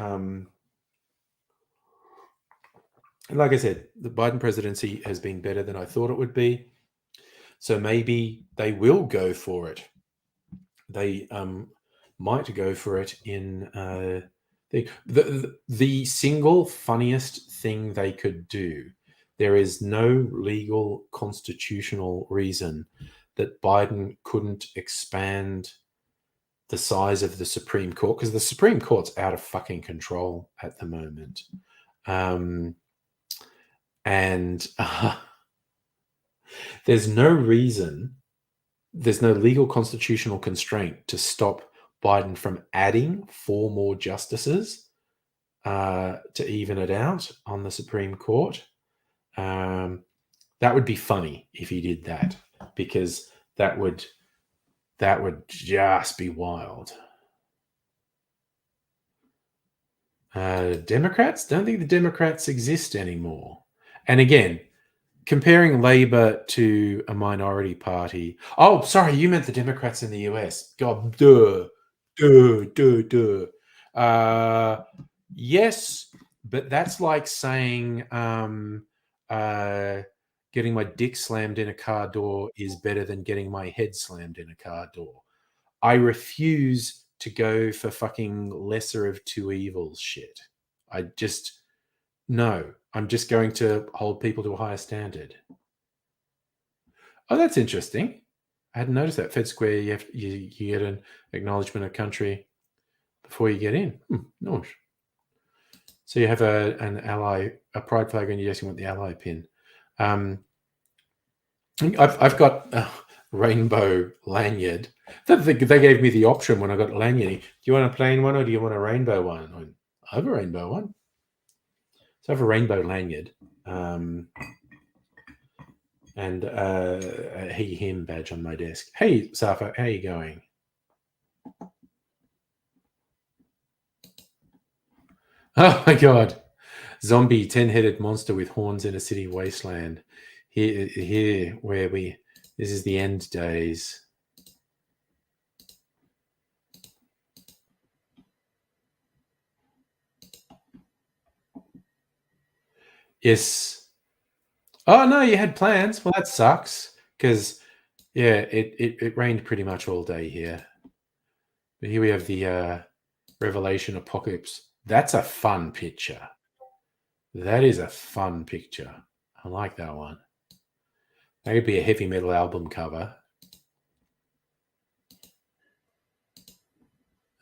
like I said, the Biden presidency has been better than I thought it would be. So maybe they will go for it. They might go for it in the single funniest thing they could do. There is no legal constitutional reason that Biden couldn't expand the size of the Supreme Court, because the Supreme Court's out of fucking control at the moment. And there's no reason, there's no legal constitutional constraint to stop Biden from adding 4 more justices to even it out on the Supreme Court. That would be funny if he did that, because that would just be wild. Democrats? Don't think the Democrats exist anymore. And again, comparing Labor to a minority party. Oh, sorry, you meant the Democrats in the US. God, duh. Yes, but that's like saying getting my dick slammed in a car door is better than getting my head slammed in a car door. I refuse to go for fucking lesser of two evils shit. No, I'm just going to hold people to a higher standard. Oh, that's interesting. I hadn't noticed that. Fed Square, you get an acknowledgement of country before you get in. Nice. So you have an ally, a pride flag, and you just want the ally pin. I've got a rainbow lanyard. They gave me the option when I got lanyard. Do you want a plain one or do you want a rainbow one? I have a rainbow one. So I have a rainbow lanyard. And a he/him badge on my desk. Hey, Safa, how you going? Oh my god. Zombie 10-headed monster with horns in a city wasteland. Here where this is the end days. Yes. Oh no, you had plans. Well, that sucks. Because yeah, it rained pretty much all day here. But here we have the Revelation Apocalypse. That's a fun picture. That is a fun picture. I like that one. That could be a heavy metal album cover.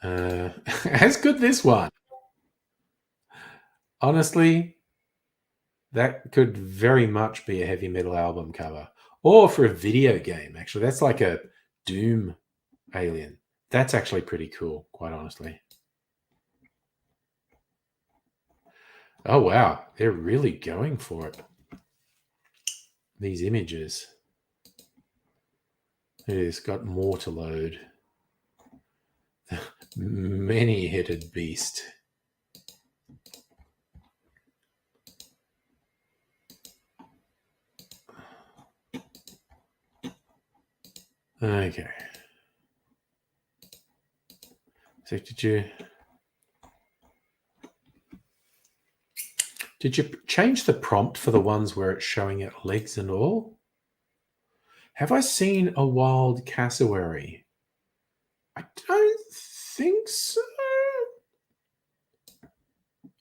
As good this one. Honestly, that could very much be a heavy metal album cover. Or for a video game, actually. That's like a Doom alien. That's actually pretty cool, quite honestly. Oh, wow. They're really going for it. These images. It's got more to load. Many-headed beast. Okay. So did you change the prompt for the ones where it's showing it legs and all? Have I seen a wild cassowary? I don't think so.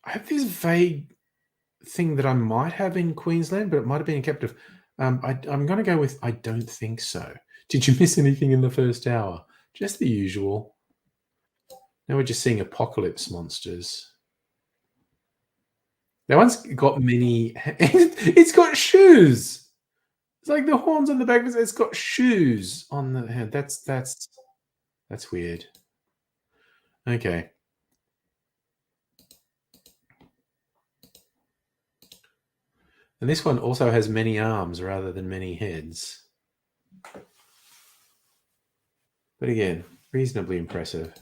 I have this vague thing that I might have in Queensland, but it might have been in captive. I'm going to go with I don't think so. Did you miss anything in the first hour? Just the usual. Now we're just seeing apocalypse monsters. That one's got many. It's got shoes. It's like the horns on the back. It's got shoes on the head. That's weird. Okay. And this one also has many arms rather than many heads. But again, reasonably impressive.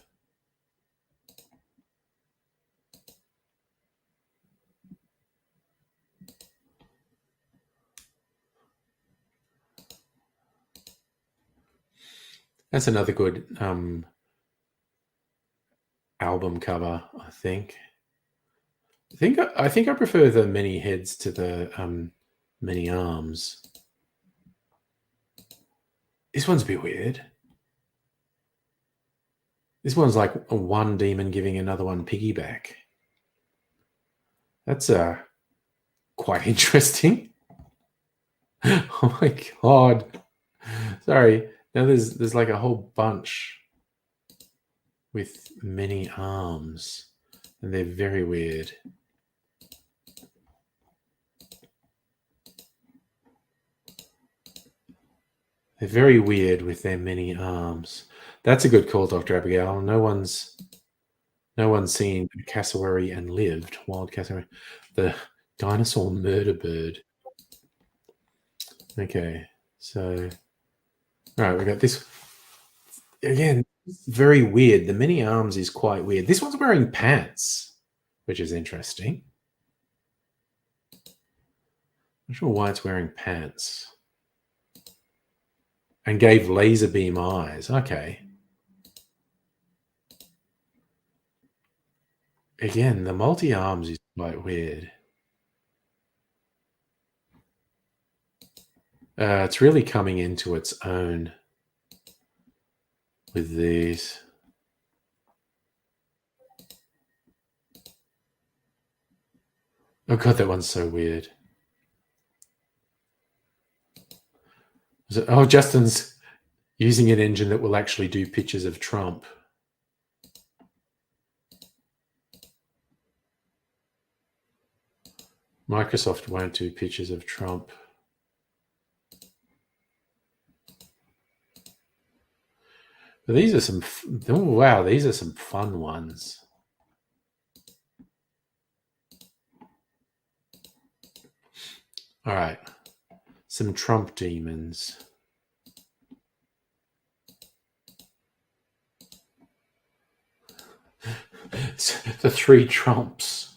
That's another good album cover, I think. I think I prefer the many heads to the many arms. This one's a bit weird. This one's like one demon giving another one piggyback. That's quite interesting. Oh my god. Sorry. Now there's like a whole bunch with many arms, and they're very weird. They're very weird with their many arms. That's a good call, Dr. Abigail. No one's seen a cassowary and lived. Wild cassowary. The dinosaur murder bird. Okay, so all right, we got this again. Very weird. The many arms is quite weird. This one's wearing pants, which is interesting. Not sure why it's wearing pants. And gave laser beam eyes. Okay. Again, the multi-arms is quite weird. It's really coming into its own with these. Oh god, that one's so weird. Oh, Justin's using an engine that will actually do pictures of Trump. Microsoft won't do pictures of Trump. But these are some. Oh wow, these are some fun ones. All right, some Trump demons. The three Trumps.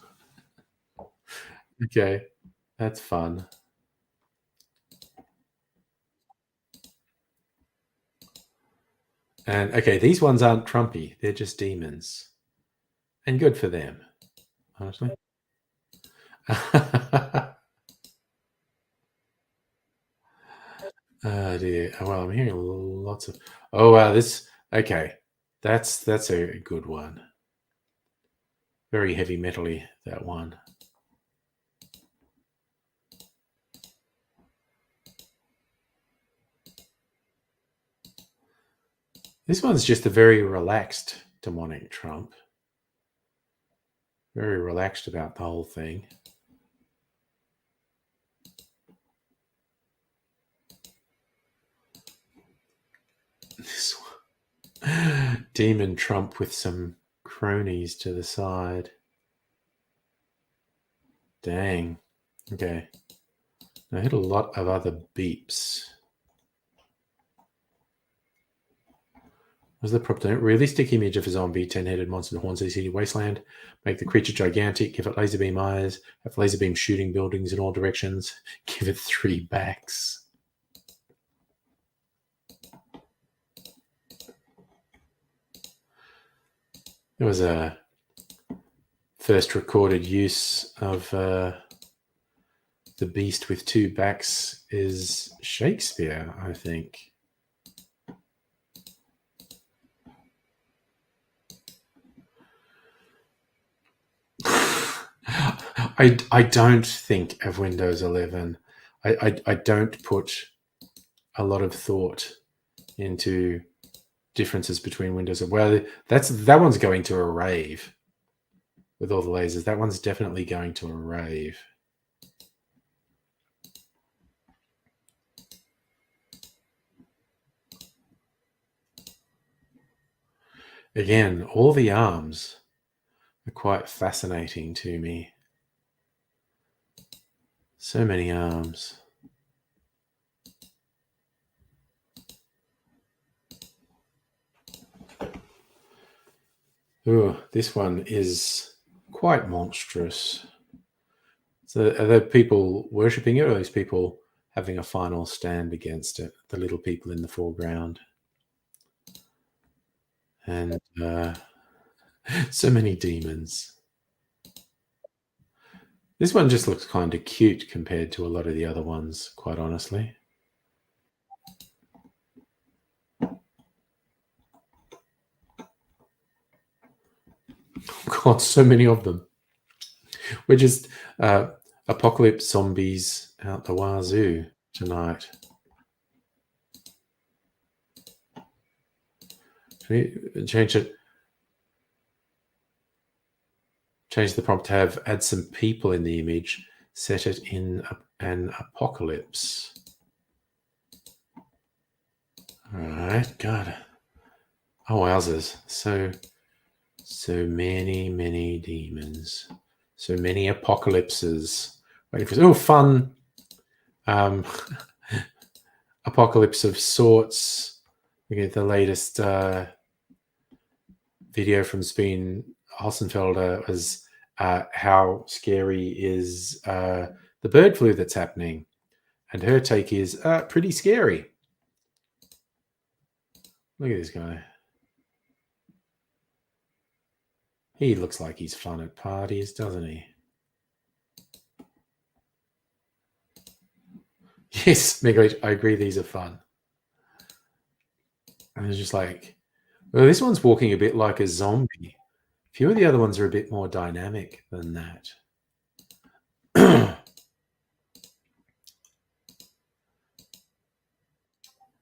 Okay, that's fun. And okay, these ones aren't Trumpy, they're just demons. And good for them, honestly. Oh dear. Well, I'm hearing lots of. Oh wow, this. Okay, that's a good one. Very heavy metally, that one. This one's just a very relaxed demonic Trump. Very relaxed about the whole thing. This one. Demon Trump with some cronies to the side. Dang. Okay. I hit a lot of other beeps. Was the proper realistic image of a zombie, 10-headed monster haunts a city wasteland? Make the creature gigantic, give it laser beam eyes, have laser beam shooting buildings in all directions, give it 3 backs. There was a first recorded use of the beast with 2 backs is Shakespeare, I think. I don't think of Windows 11. I don't put a lot of thought into differences between Windows. Well, that one's going to a rave with all the lasers. That one's definitely going to a rave. Again, all the arms are quite fascinating to me. So many arms. Ooh, this one is quite monstrous. So are there people worshipping it, or are these people having a final stand against it? The little people in the foreground. And so many demons. This one just looks kind of cute compared to a lot of the other ones, quite honestly. God, so many of them. We're just apocalypse zombies out the wazoo tonight. Change it. Change the prompt to add some people in the image. Set it in an apocalypse. All right, God. Oh, wowzers. So many demons. So many apocalypses. Waiting for fun. Apocalypse of sorts. We get the latest video from Speen Hossenfelder was how scary is the bird flu that's happening. And her take is pretty scary. Look at this guy. He looks like he's fun at parties, doesn't he? Yes, Mega, I agree these are fun. And it's just like, well, this one's walking a bit like a zombie. A few of the other ones are a bit more dynamic than that.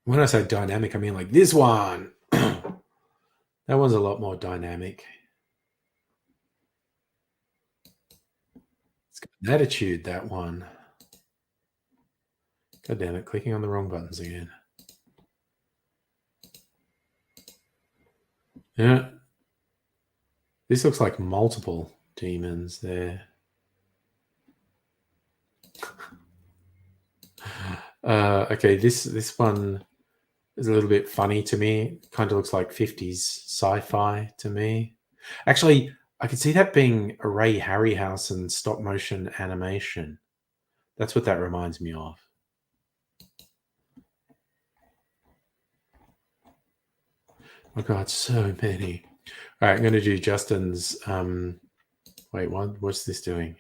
When I say dynamic, I mean like this one. That one's a lot more dynamic. It's got an attitude, that one. God damn it, clicking on the wrong buttons again. Yeah. This looks like multiple demons there. Okay, this one is a little bit funny to me. Kind of looks like 50s sci-fi to me. Actually, I could see that being a Ray Harryhausen stop motion animation. That's what that reminds me of. Oh god, so many. All right, I'm going to do Justin's. Wait, what's this doing?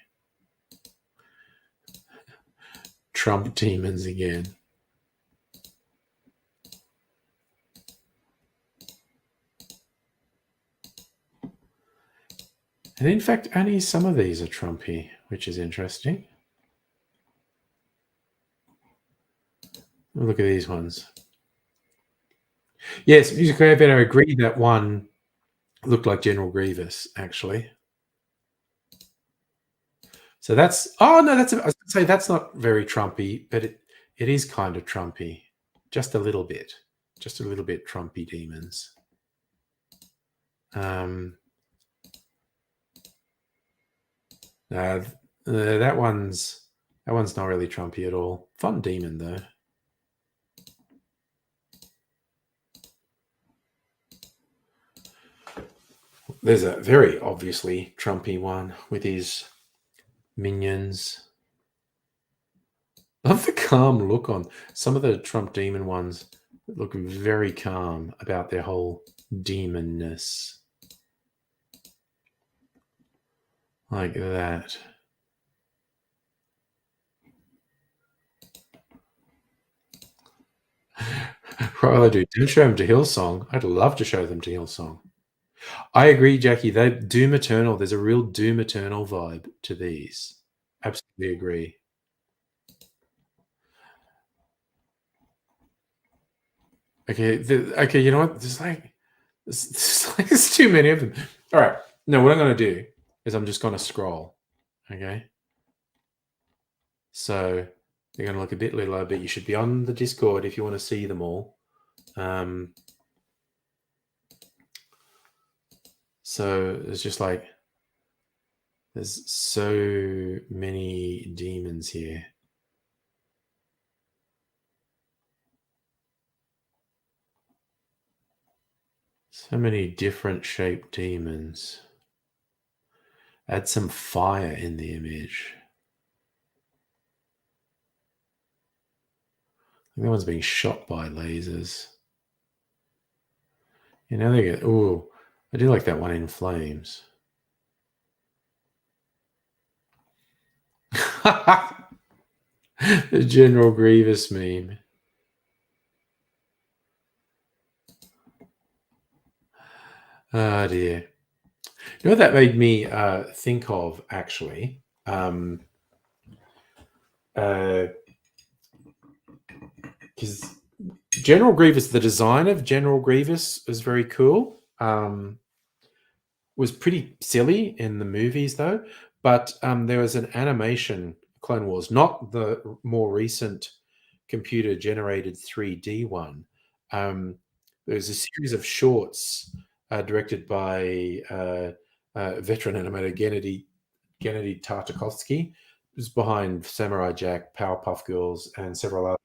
Trump demons again. And in fact, only some of these are Trumpy, which is interesting. Look at these ones. Yes, Music Creator, I agree that one looked like General Grievous, actually. So that's, oh no, I was going to say that's not very Trumpy, but it is kind of Trumpy. Just a little bit. Just a little bit Trumpy demons. That one's not really Trumpy at all. Fun demon though. There's a very obviously Trumpy one with his minions. I love the calm look on some of the Trump demon ones. Look very calm about their whole demonness. Like that. Right, I do. Don't show them to Hillsong. I'd love to show them to Hillsong. I agree, Jackie. They Doom Eternal. There's a real Doom Eternal vibe to these. Absolutely agree. Okay, okay. You know what? There's too many of them. All right. No, what I'm going to do is I'm just going to scroll. Okay. So they're going to look a bit littler, but you should be on the Discord if you want to see them all. So it's just like there's so many demons here. So many different shaped demons. Add some fire in the image. I think that one's being shot by lasers. You know, they get, ooh, I do like that one in flames. The General Grievous meme. Oh dear. You know what that made me think of, actually? Because General Grievous, the design of General Grievous was very cool. Was pretty silly in the movies, though. But there was an animation, Clone Wars, not the more recent computer-generated 3D one. There was a series of shorts directed by veteran animator Gennady Tartakovsky. It was behind Samurai Jack, Powerpuff Girls, and several other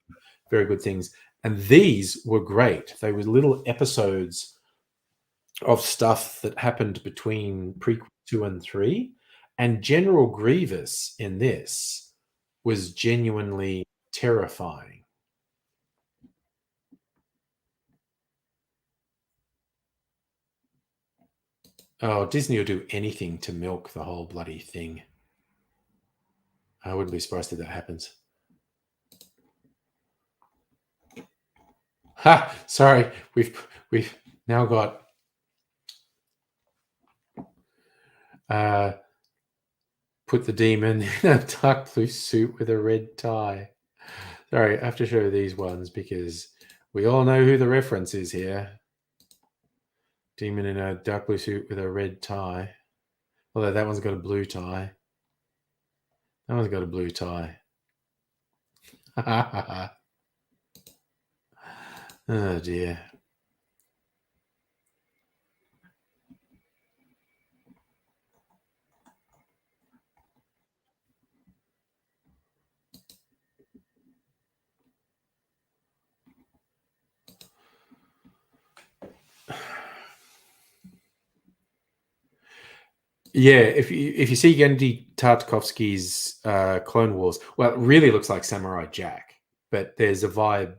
very good things. And these were great. They were little episodes of stuff that happened between prequel 2 and 3. And General Grievous in this was genuinely terrifying. Oh, Disney will do anything to milk the whole bloody thing. I wouldn't be surprised if that happens. Ha! Sorry, we've now got put the demon in a dark blue suit with a red tie. Sorry, I have to show these ones because we all know who the reference is here. Demon in a dark blue suit with a red tie. Although that one's got a blue tie. That one's got a blue tie. Oh dear. Yeah, if you see Gennady Tartakovsky's Clone Wars, well, it really looks like Samurai Jack, but there's a vibe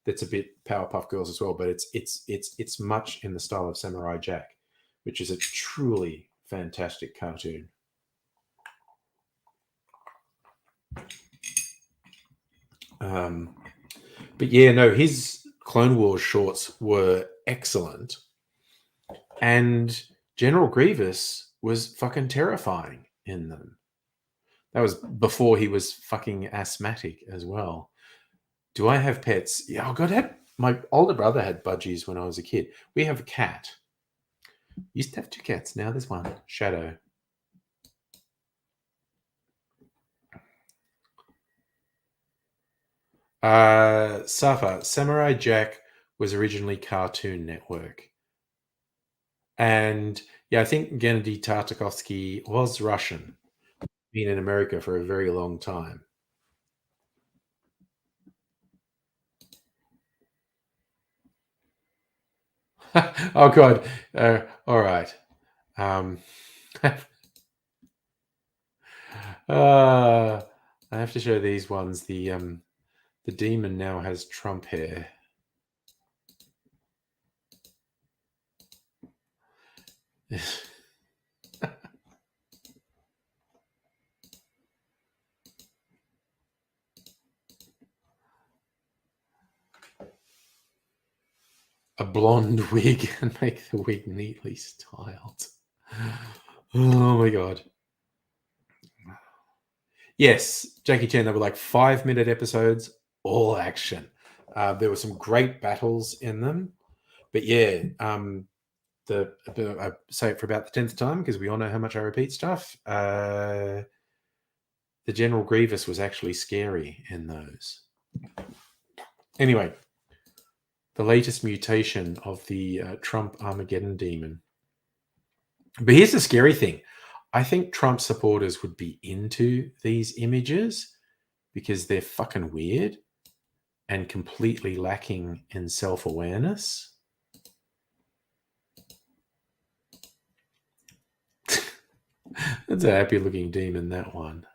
that's a bit Powerpuff Girls as well. But it's much in the style of Samurai Jack, which is a truly fantastic cartoon. But yeah, no, his Clone Wars shorts were excellent, and General Grievous was fucking terrifying in them. That was before he was fucking asthmatic as well. Do I have pets? Yeah, oh god, my older brother had budgies when I was a kid. We have a cat. Used to have 2 cats. Now there's one. Shadow. Safa, Samurai Jack was originally Cartoon Network. And yeah, I think Gennady Tartakovsky was Russian, been in America for a very long time. Oh god. All right. I have to show these ones. The demon now has Trump hair. A blonde wig and make the wig neatly styled. Oh my god. Yes, Jackie Chan, they were like 5-minute episodes, all action. There were some great battles in them. But yeah, I say it for about the 10th time because we all know how much I repeat stuff. The General Grievous was actually scary in those. Anyway, the latest mutation of the Trump Armageddon demon. But here's the scary thing. I think Trump supporters would be into these images because they're fucking weird and completely lacking in self-awareness. That's a happy looking demon, that one.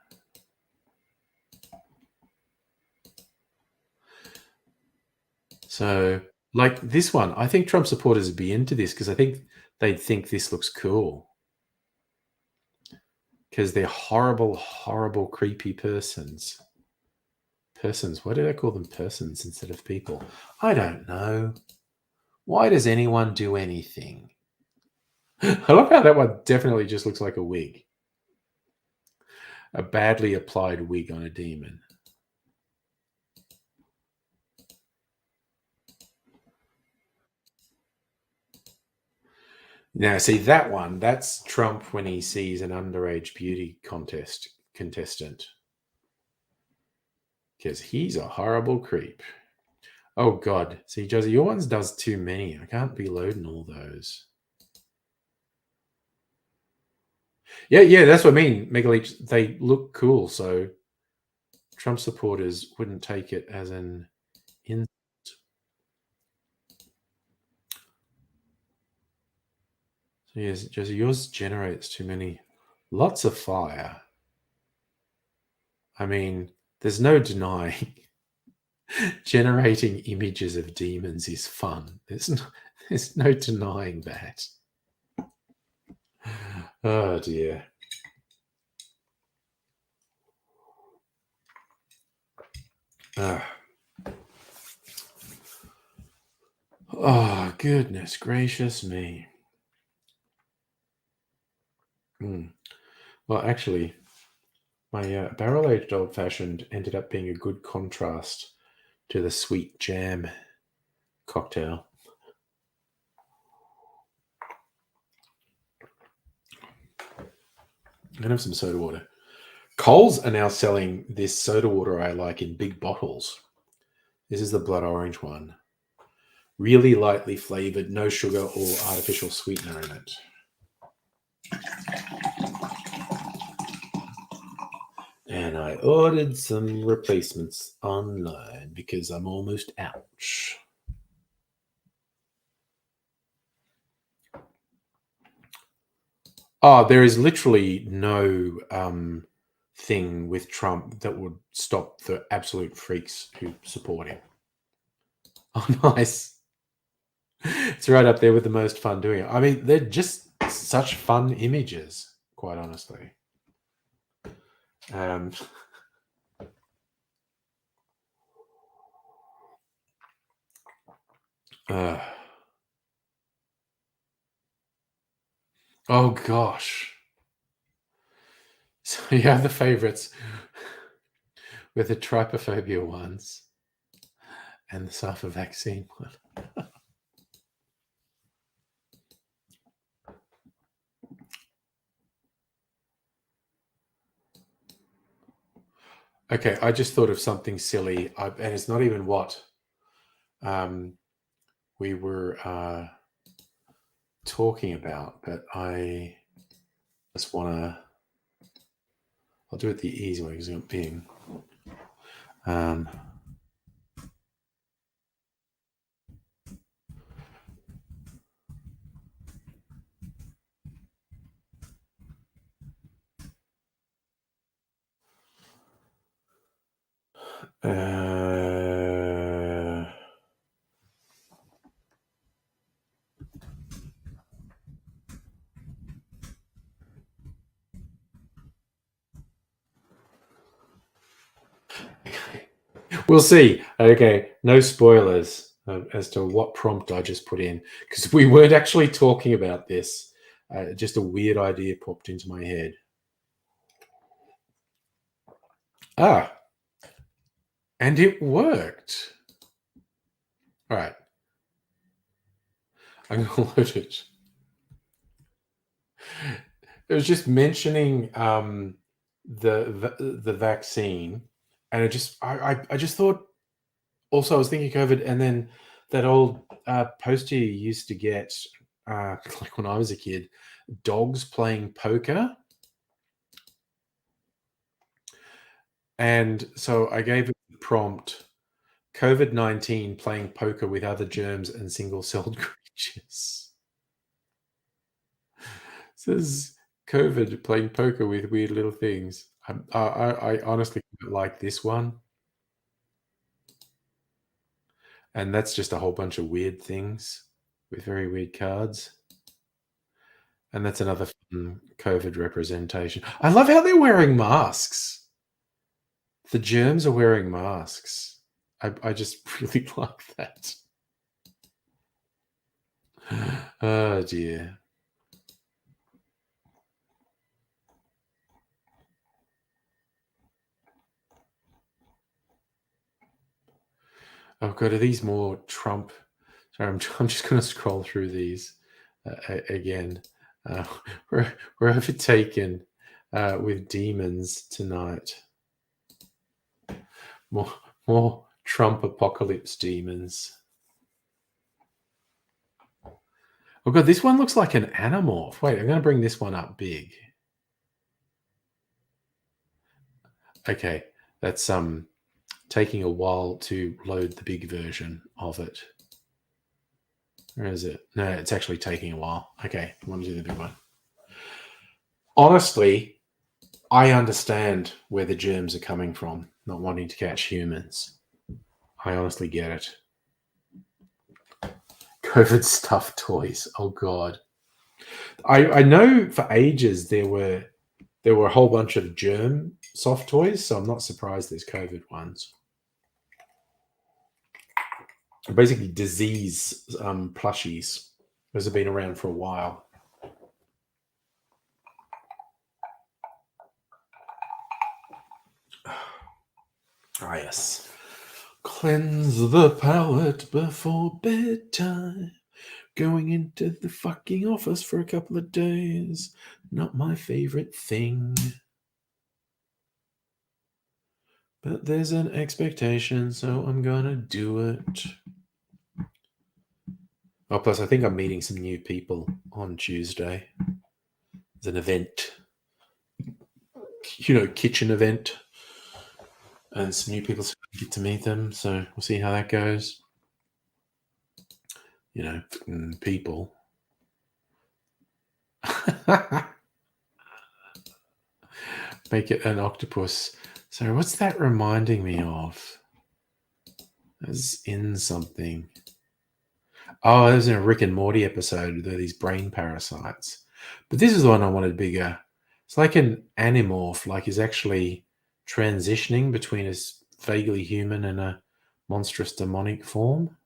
So, like this one, I think Trump supporters would be into this because I think they'd think this looks cool. Because they're horrible, horrible, creepy persons. Persons. Why did I call them persons instead of people? I don't know. Why does anyone do anything? I love how that one definitely just looks like a wig. A badly applied wig on a demon. Now, see that one, that's Trump when he sees an underage beauty contestant. Because he's a horrible creep. Oh, God. See, Josie, your ones does too many. I can't be loading all those. Yeah, that's what I mean. Megaleech, they look cool, so Trump supporters wouldn't take it as an insult. So yes, Josie, yours generates too many. Lots of fire. I mean, there's no denying generating images of demons is fun. There's no denying that. Oh dear. Oh, goodness gracious me. Well, actually, my barrel-aged old-fashioned ended up being a good contrast to the sweet jam cocktail. I'm going to have some soda water. Coles are now selling this soda water I like in big bottles. This is the blood orange one. Really lightly flavored, no sugar or artificial sweetener in it. And I ordered some replacements online because I'm almost out. Oh, there is literally no thing with Trump that would stop the absolute freaks who support him. Oh, nice. It's right up there with the most fun doing it. I mean, they're just such fun images, quite honestly. Oh gosh. So you have the favorites with the trypophobia ones and the SAFA vaccine one. Okay, I just thought of something silly, and it's not even what we were talking about, but I just want to. I'll do it the easy way because I'm being. We'll see. Okay, no spoilers as to what prompt I just put in because we weren't actually talking about this. Just a weird idea popped into my head. And it worked. All right. I'm going to load it. It was just mentioning the vaccine, and it just I just thought. Also, I was thinking COVID, and then that old poster you used to get, like when I was a kid, dogs playing poker. And so I gave it the prompt: COVID-19 playing poker with other germs and single-celled creatures. It says COVID playing poker with weird little things. I honestly like this one. And that's just a whole bunch of weird things with very weird cards. And that's another fun COVID representation. I love how they're wearing masks. The germs are wearing masks. I just really like that. Oh dear. Oh god, are these more Trump? Sorry, I'm just going to scroll through these again. We're overtaken with demons tonight. More Trump apocalypse demons. Oh god, this one looks like an Animorph. Wait, I'm going to bring this one up big. Okay, that's taking a while to load the big version of it. Where is it? No, it's actually taking a while. Okay, I want to do the big one. Honestly, I understand where the germs are coming from, not wanting to catch humans. I honestly get it. COVID stuffed toys. Oh god. I know for ages there were a whole bunch of germ soft toys, so I'm not surprised there's COVID ones. Basically disease plushies. Those have been around for a while. Ah, yes. Cleanse the palate before bedtime. Going into the fucking office for a couple of days. Not my favorite thing. But there's an expectation, so I'm gonna do it. Oh, plus I think I'm meeting some new people on Tuesday. It's an event, kitchen event, and some new people, so I get to meet them. So we'll see how that goes. People. Make it an octopus. So what's that reminding me of? It's in something. Oh, it was in a Rick and Morty episode. There are these brain parasites. But this is the one I wanted bigger. It's like an animorph, like he's actually transitioning between his vaguely human and a monstrous demonic form.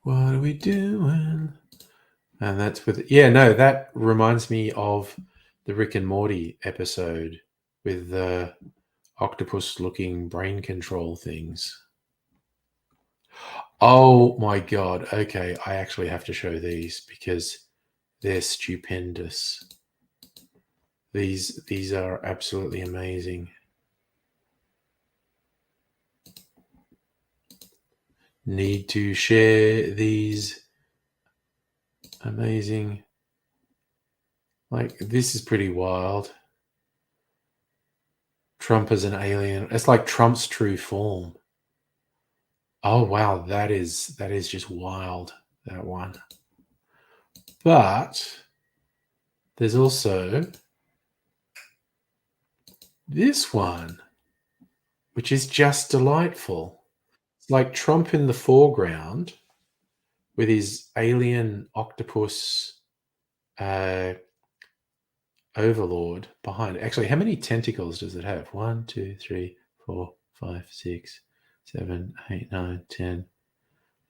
What are we doing? And that's that reminds me of the Rick and Morty episode with the octopus looking brain control things. Oh my God. Okay. I actually have to show these because they're stupendous. These are absolutely amazing. Need to share these amazing. Like, this is pretty wild. Trump as an alien. It's like Trump's true form. Oh wow, that is just wild, that one. But there's also this one, which is just delightful. It's like Trump in the foreground with his alien octopus overlord behind. Actually, how many tentacles does it have? 1, 2, 3, 4, 5, 6, 7, 8, 9, 10,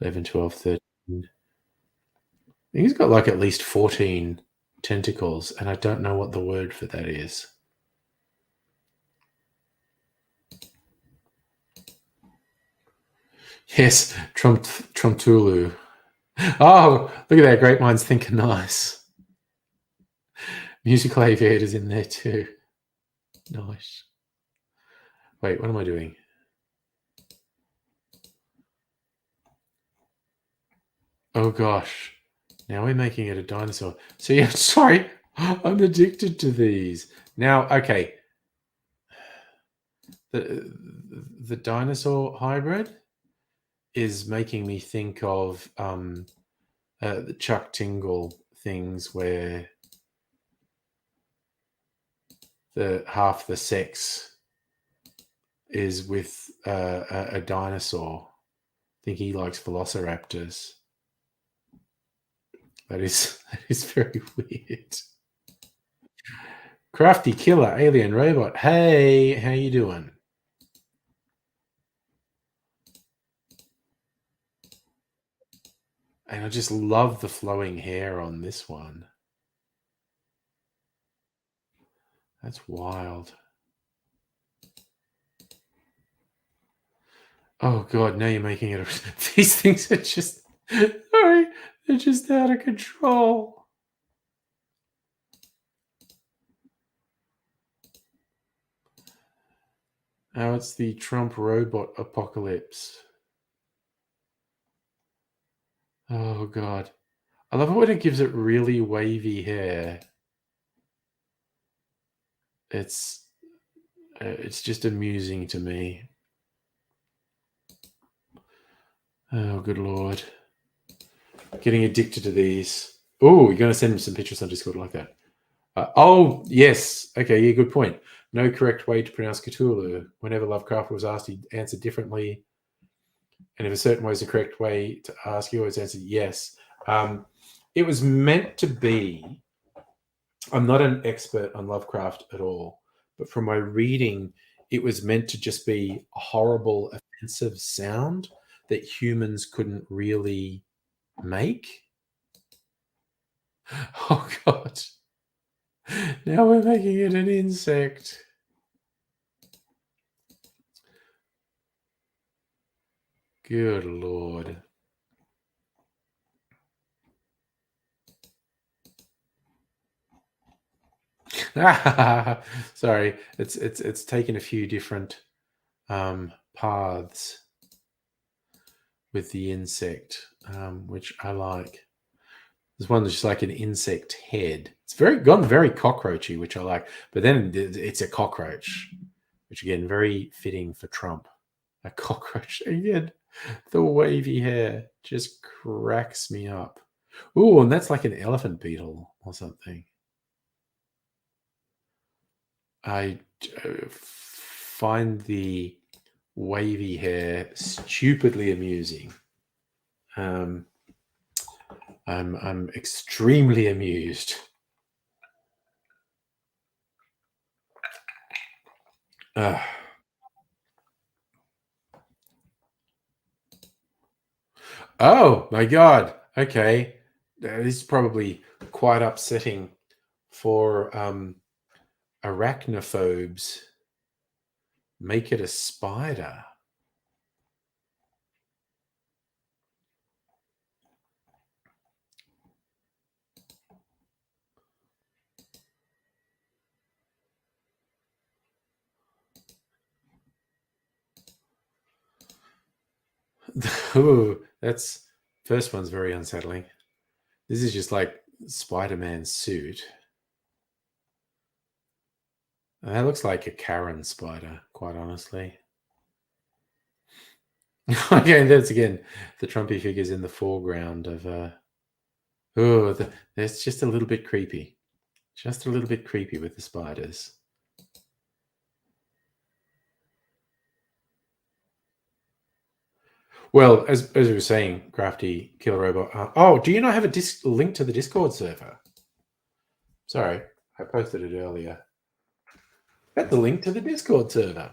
11, 12, 13. I think he's got like at least 14 tentacles, and I don't know what the word for that is. Yes, Trumptulu. Oh, look at that. Great minds think nice. Musical aviators in there too. Nice. Wait, what am I doing? Oh gosh. Now we're making it a dinosaur. So yeah, sorry. I'm addicted to these. Now, okay. The dinosaur hybrid is making me think of the Chuck Tingle things where the half the sex is with a dinosaur. I think he likes velociraptors. That is very weird. Crafty killer alien robot. Hey, how you doing? And I just love the flowing hair on this one. That's wild. Oh God, now you're making it. These things are just, sorry, they're just out of control. Now it's the Trump robot apocalypse. Oh God. I love it when it gives it really wavy hair. It's just amusing to me. Oh, good Lord. Getting addicted to these. Oh, you're going to send me some pictures on Discord like that. Oh, yes. Okay, yeah, good point. No correct way to pronounce Cthulhu. Whenever Lovecraft was asked, he answered differently. And if a certain way is the correct way to ask, he always answered yes. It was meant to be. I'm not an expert on Lovecraft at all, but from my reading, it was meant to just be a horrible, offensive sound that humans couldn't really make. Oh, God. Now we're making it an insect. Good Lord. Sorry, it's taken a few different paths with the insect, which I like. There's one that's just like an insect head. It's gone very cockroachy, which I like. But then it's a cockroach, which again, very fitting for Trump. A cockroach again. The wavy hair just cracks me up. Ooh, and that's like an elephant beetle or something. I find the wavy hair stupidly amusing. I'm extremely amused. Oh my god. Okay. This is probably quite upsetting for arachnophobes. Make it a spider. Ooh, that's first one's very unsettling. This is just like Spider-Man's suit. And that looks like a Karen spider, quite honestly. Okay, that's again the Trumpy figures in the foreground of that's just a little bit creepy. Just a little bit creepy with the spiders. Well, as we were saying, Crafty Killer Robot. Oh, do you not have a link to the Discord server? Sorry, I posted it earlier. Got the link to the Discord server.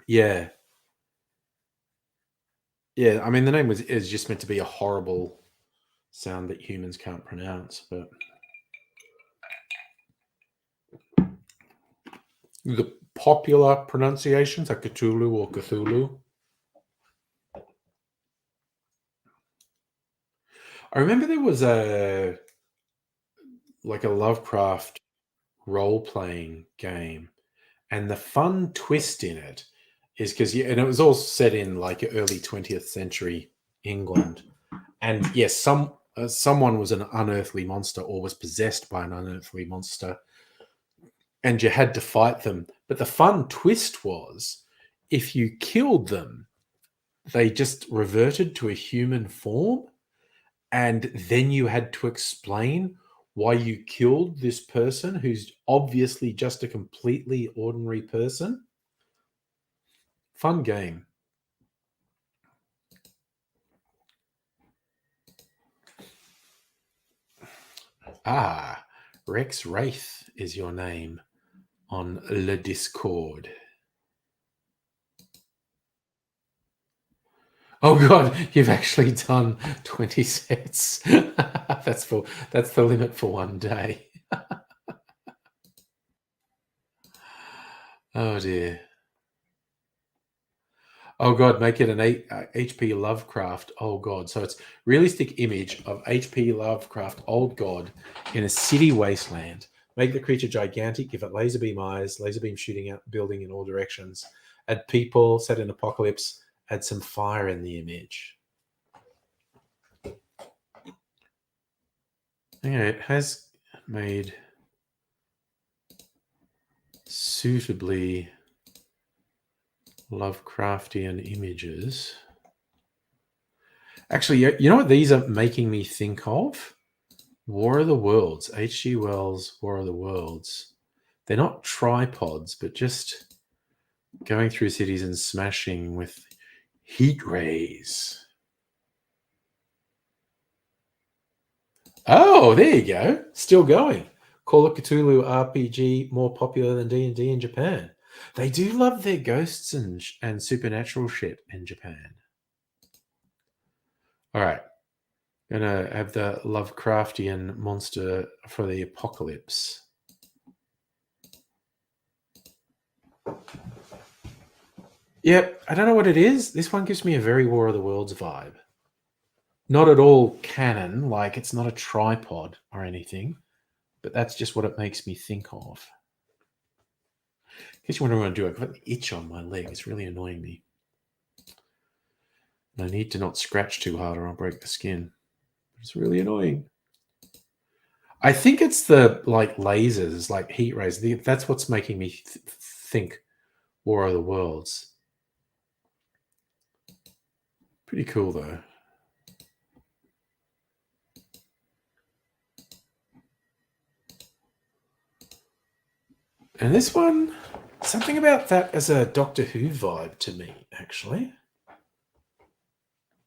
Yeah. Yeah, I mean, the name is just meant to be a horrible sound that humans can't pronounce, but the popular pronunciations are Cthulhu or Cthulhu. I remember there was a Lovecraft role-playing game, and the fun twist in it is because and it was all set in like early 20th century England, and yes, someone was an unearthly monster or was possessed by an unearthly monster, and you had to fight them. But the fun twist was if you killed them, they just reverted to a human form, and then you had to explain why you killed this person who's obviously just a completely ordinary person. Fun game. Ah, Rex Wraith is your name on Le Discord. Oh god, you've actually done 20 sets. That's the limit for one day. Oh dear. Oh god, make it an H.P. Lovecraft. Oh god, so it's realistic image of H.P. Lovecraft, old god, in a city wasteland. Make the creature gigantic, give it laser beam eyes, laser beam shooting out building in all directions. Add people, set an apocalypse, add some fire in the image. Okay, it has made suitably Lovecraftian images. Actually, you know what these are making me think of? War of the Worlds, H.G. Wells' War of the Worlds. They're not tripods, but just going through cities and smashing with heat rays. Oh, there you go. Still going. Call of Cthulhu RPG more popular than D&D in Japan. They do love their ghosts and supernatural shit in Japan. All right. Gonna have the Lovecraftian monster for the apocalypse. Yep, I don't know what it is. This one gives me a very War of the Worlds vibe. Not at all canon, like it's not a tripod or anything, but that's just what it makes me think of. In case you wonder what I'm doing, I've got an itch on my leg. It's really annoying me. I need to not scratch too hard or I'll break the skin. It's really annoying. I think it's the lasers, like heat rays. That's what's making me think War of the Worlds. Pretty cool though. And this one, something about that as a Doctor Who vibe to me, actually.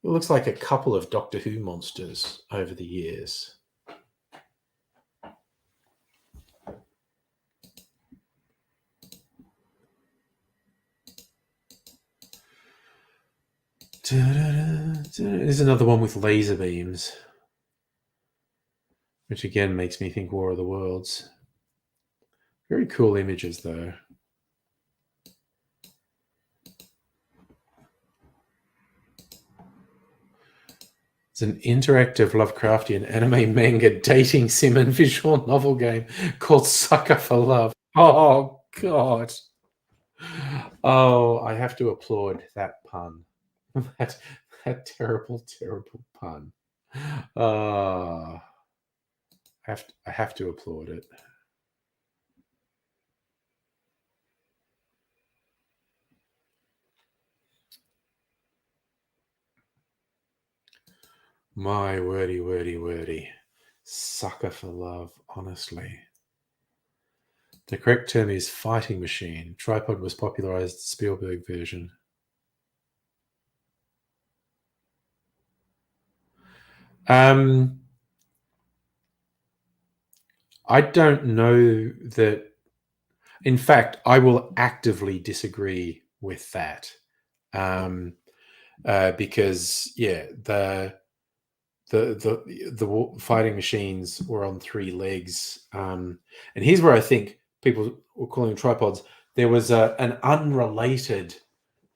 It looks like a couple of Doctor Who monsters over the years. There's another one with laser beams, which again makes me think War of the Worlds. Very cool images, though. It's an interactive Lovecraftian anime manga dating sim and visual novel game called Sucker for Love. Oh, God. Oh, I have to applaud that pun. that terrible, terrible pun. I have to applaud it. My wordy, wordy, wordy. Sucker for love, honestly. The correct term is fighting machine. Tripod was popularized Spielberg version. I don't know that. In fact, I will actively disagree with that, because the fighting machines were on three legs, and here's where I think people were calling them tripods. There was an unrelated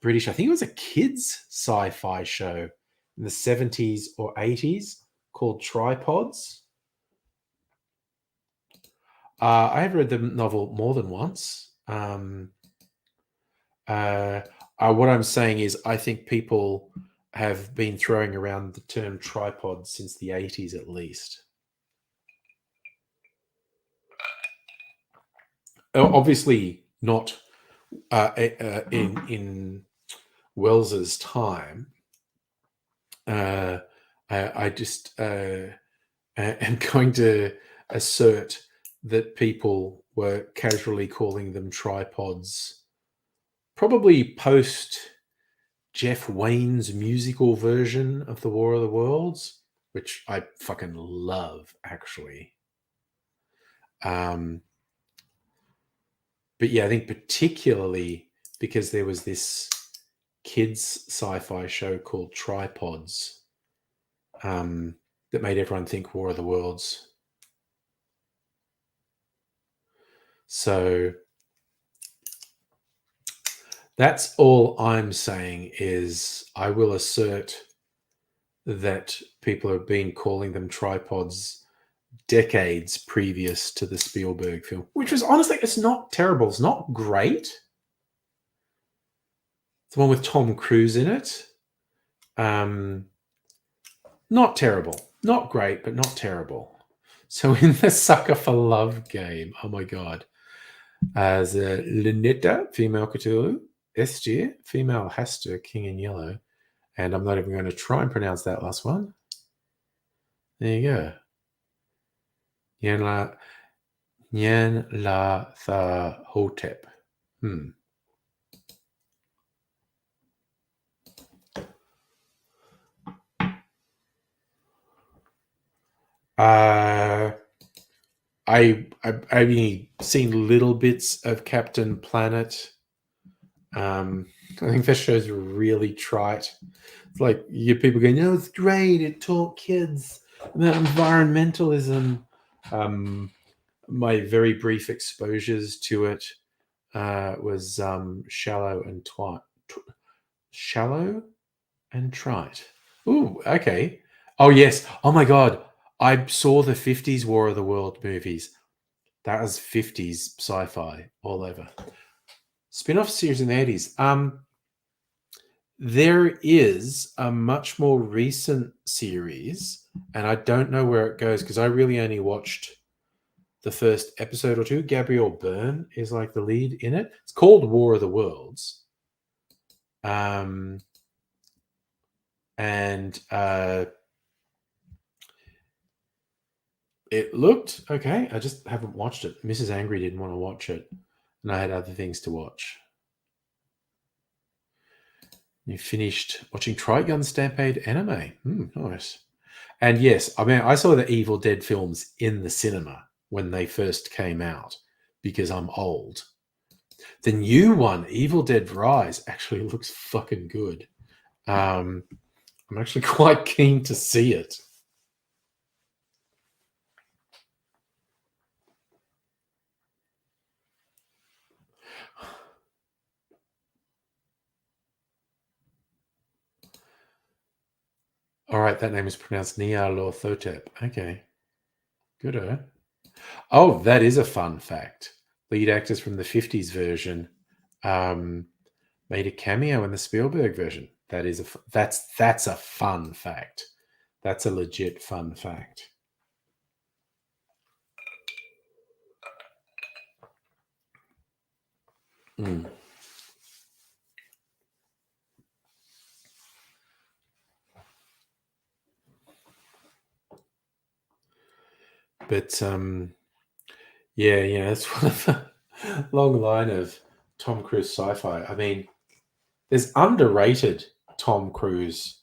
British, I think it was a kids sci-fi show in the 70s or 80s called Tripods. I have read the novel more than once. What I'm saying is I think people have been throwing around the term tripod since the 80s at least. Obviously not in Wells's time. I just am going to assert that people were casually calling them tripods probably post Jeff Wayne's musical version of the War of the Worlds, which I fucking love, actually. But yeah, I think particularly because there was this kids sci-fi show called Tripods that made everyone think War of the Worlds. So that's all I'm saying is I will assert that people have been calling them tripods decades previous to the Spielberg film, which was honestly, it's not terrible. It's not great. It's the one with Tom Cruise in it. Not terrible. Not great, but not terrible. So in the Sucker for Love game, oh my God, as Lunetta, female Cthulhu, Estir, female Haster, King in Yellow, and I'm not even going to try and pronounce that last one. There you go. Nyan La Tha Hotep. I've only seen little bits of Captain Planet. I think that show's really trite. It's like you people going, "No, it's great. It taught kids about environmentalism." My very brief exposures to it was shallow and trite. Ooh, okay. Oh yes. Oh my God. I saw the 50s War of the World movies. That was 50s sci-fi all over. Spin-off series in the 80s. There is a much more recent series, and I don't know where it goes because I really only watched the first episode or two. Gabrielle Byrne is like the lead in it. It's called War of the Worlds. And it looked okay. I just haven't watched it. Mrs. Angry didn't want to watch it, and I had other things to watch. You finished watching Trigun Stampede anime. Nice. And yes, I mean, I saw the Evil Dead films in the cinema when they first came out because I'm old. The new one, Evil Dead Rise, actually looks fucking good. I'm actually quite keen to see it. All right, that name is pronounced Nyarlathotep. Okay. Good. Oh, that is a fun fact. Lead actors from the 50s version made a cameo in the Spielberg version. That's a fun fact. That's a legit fun fact. But yeah, it's one of the long line of Tom Cruise sci-fi. I mean, there's underrated Tom Cruise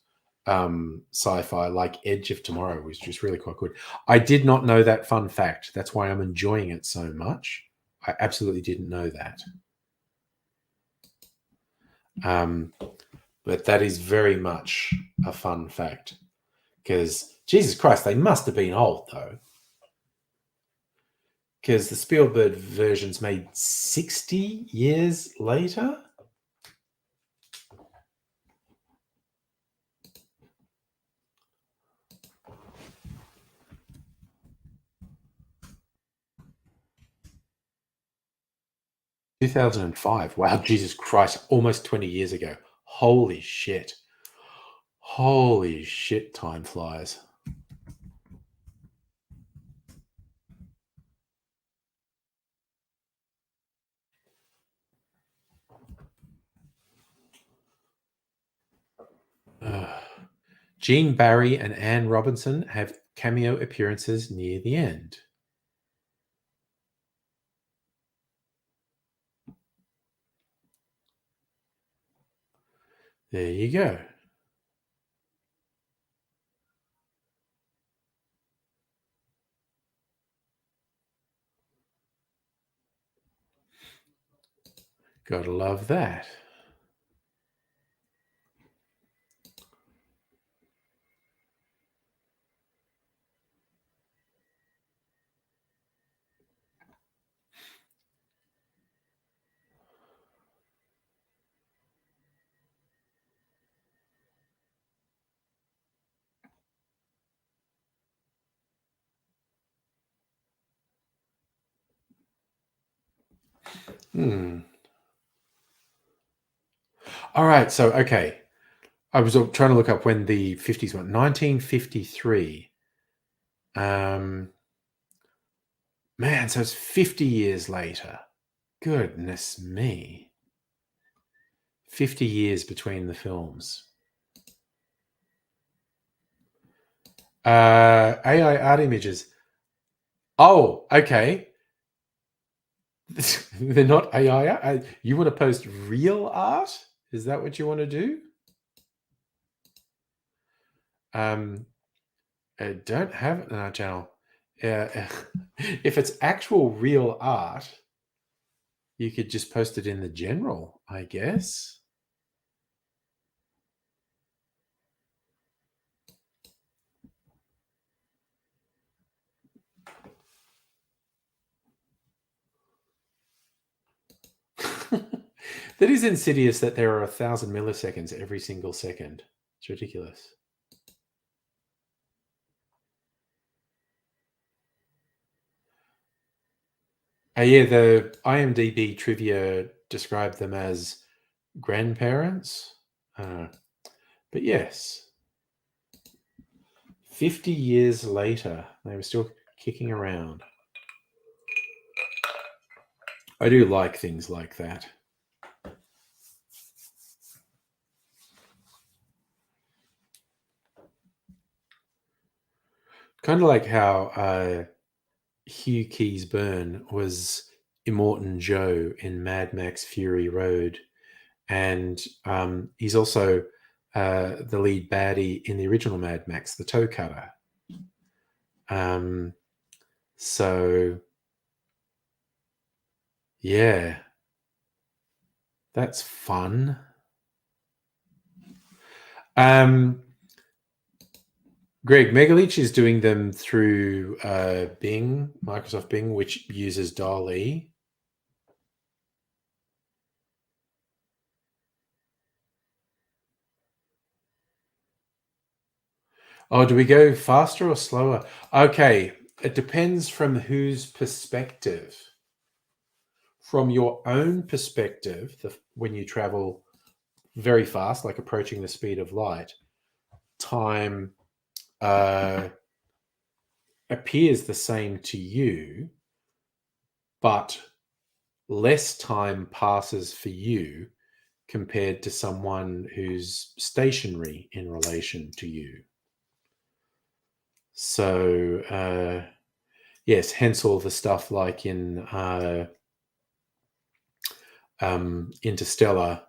sci-fi like Edge of Tomorrow, which is really quite good. I did not know that fun fact. That's why I'm enjoying it so much. I absolutely didn't know that. But that is very much a fun fact because Jesus Christ, they must have been old though. Because the Spielberg version's made 60 years later. Two 2005. Wow, Jesus Christ, almost 20 years ago. Holy shit. Holy shit, time flies. Gene Barry and Anne Robinson have cameo appearances near the end. There you go. Gotta love that. All right, so okay. I was trying to look up when the 50s went. 1953. Man, so it's 50 years later. Goodness me. 50 years between the films. AI art images. Oh, okay. They're not AI art. You want to post real art? Is that what you want to do? I don't have it in our channel. If it's actual real art, you could just post it in the general, I guess. That is insidious that there are 1,000 milliseconds every single second. It's ridiculous. Yeah, the IMDb trivia described them as grandparents. But yes, 50 years later, they were still kicking around. I do like things like that. Kind of like how Hugh Keys-Byrne was Immortan Joe in Mad Max Fury Road, and he's also the lead baddie in the original Mad Max, the Toe Cutter. So yeah, that's fun. Greg, Megalich is doing them through Bing, Microsoft Bing, which uses DALL-E. Oh, do we go faster or slower? Okay, it depends from whose perspective. From your own perspective, when you travel very fast, like approaching the speed of light, time appears the same to you, but less time passes for you compared to someone who's stationary in relation to you. So, yes, hence all the stuff like in Interstellar,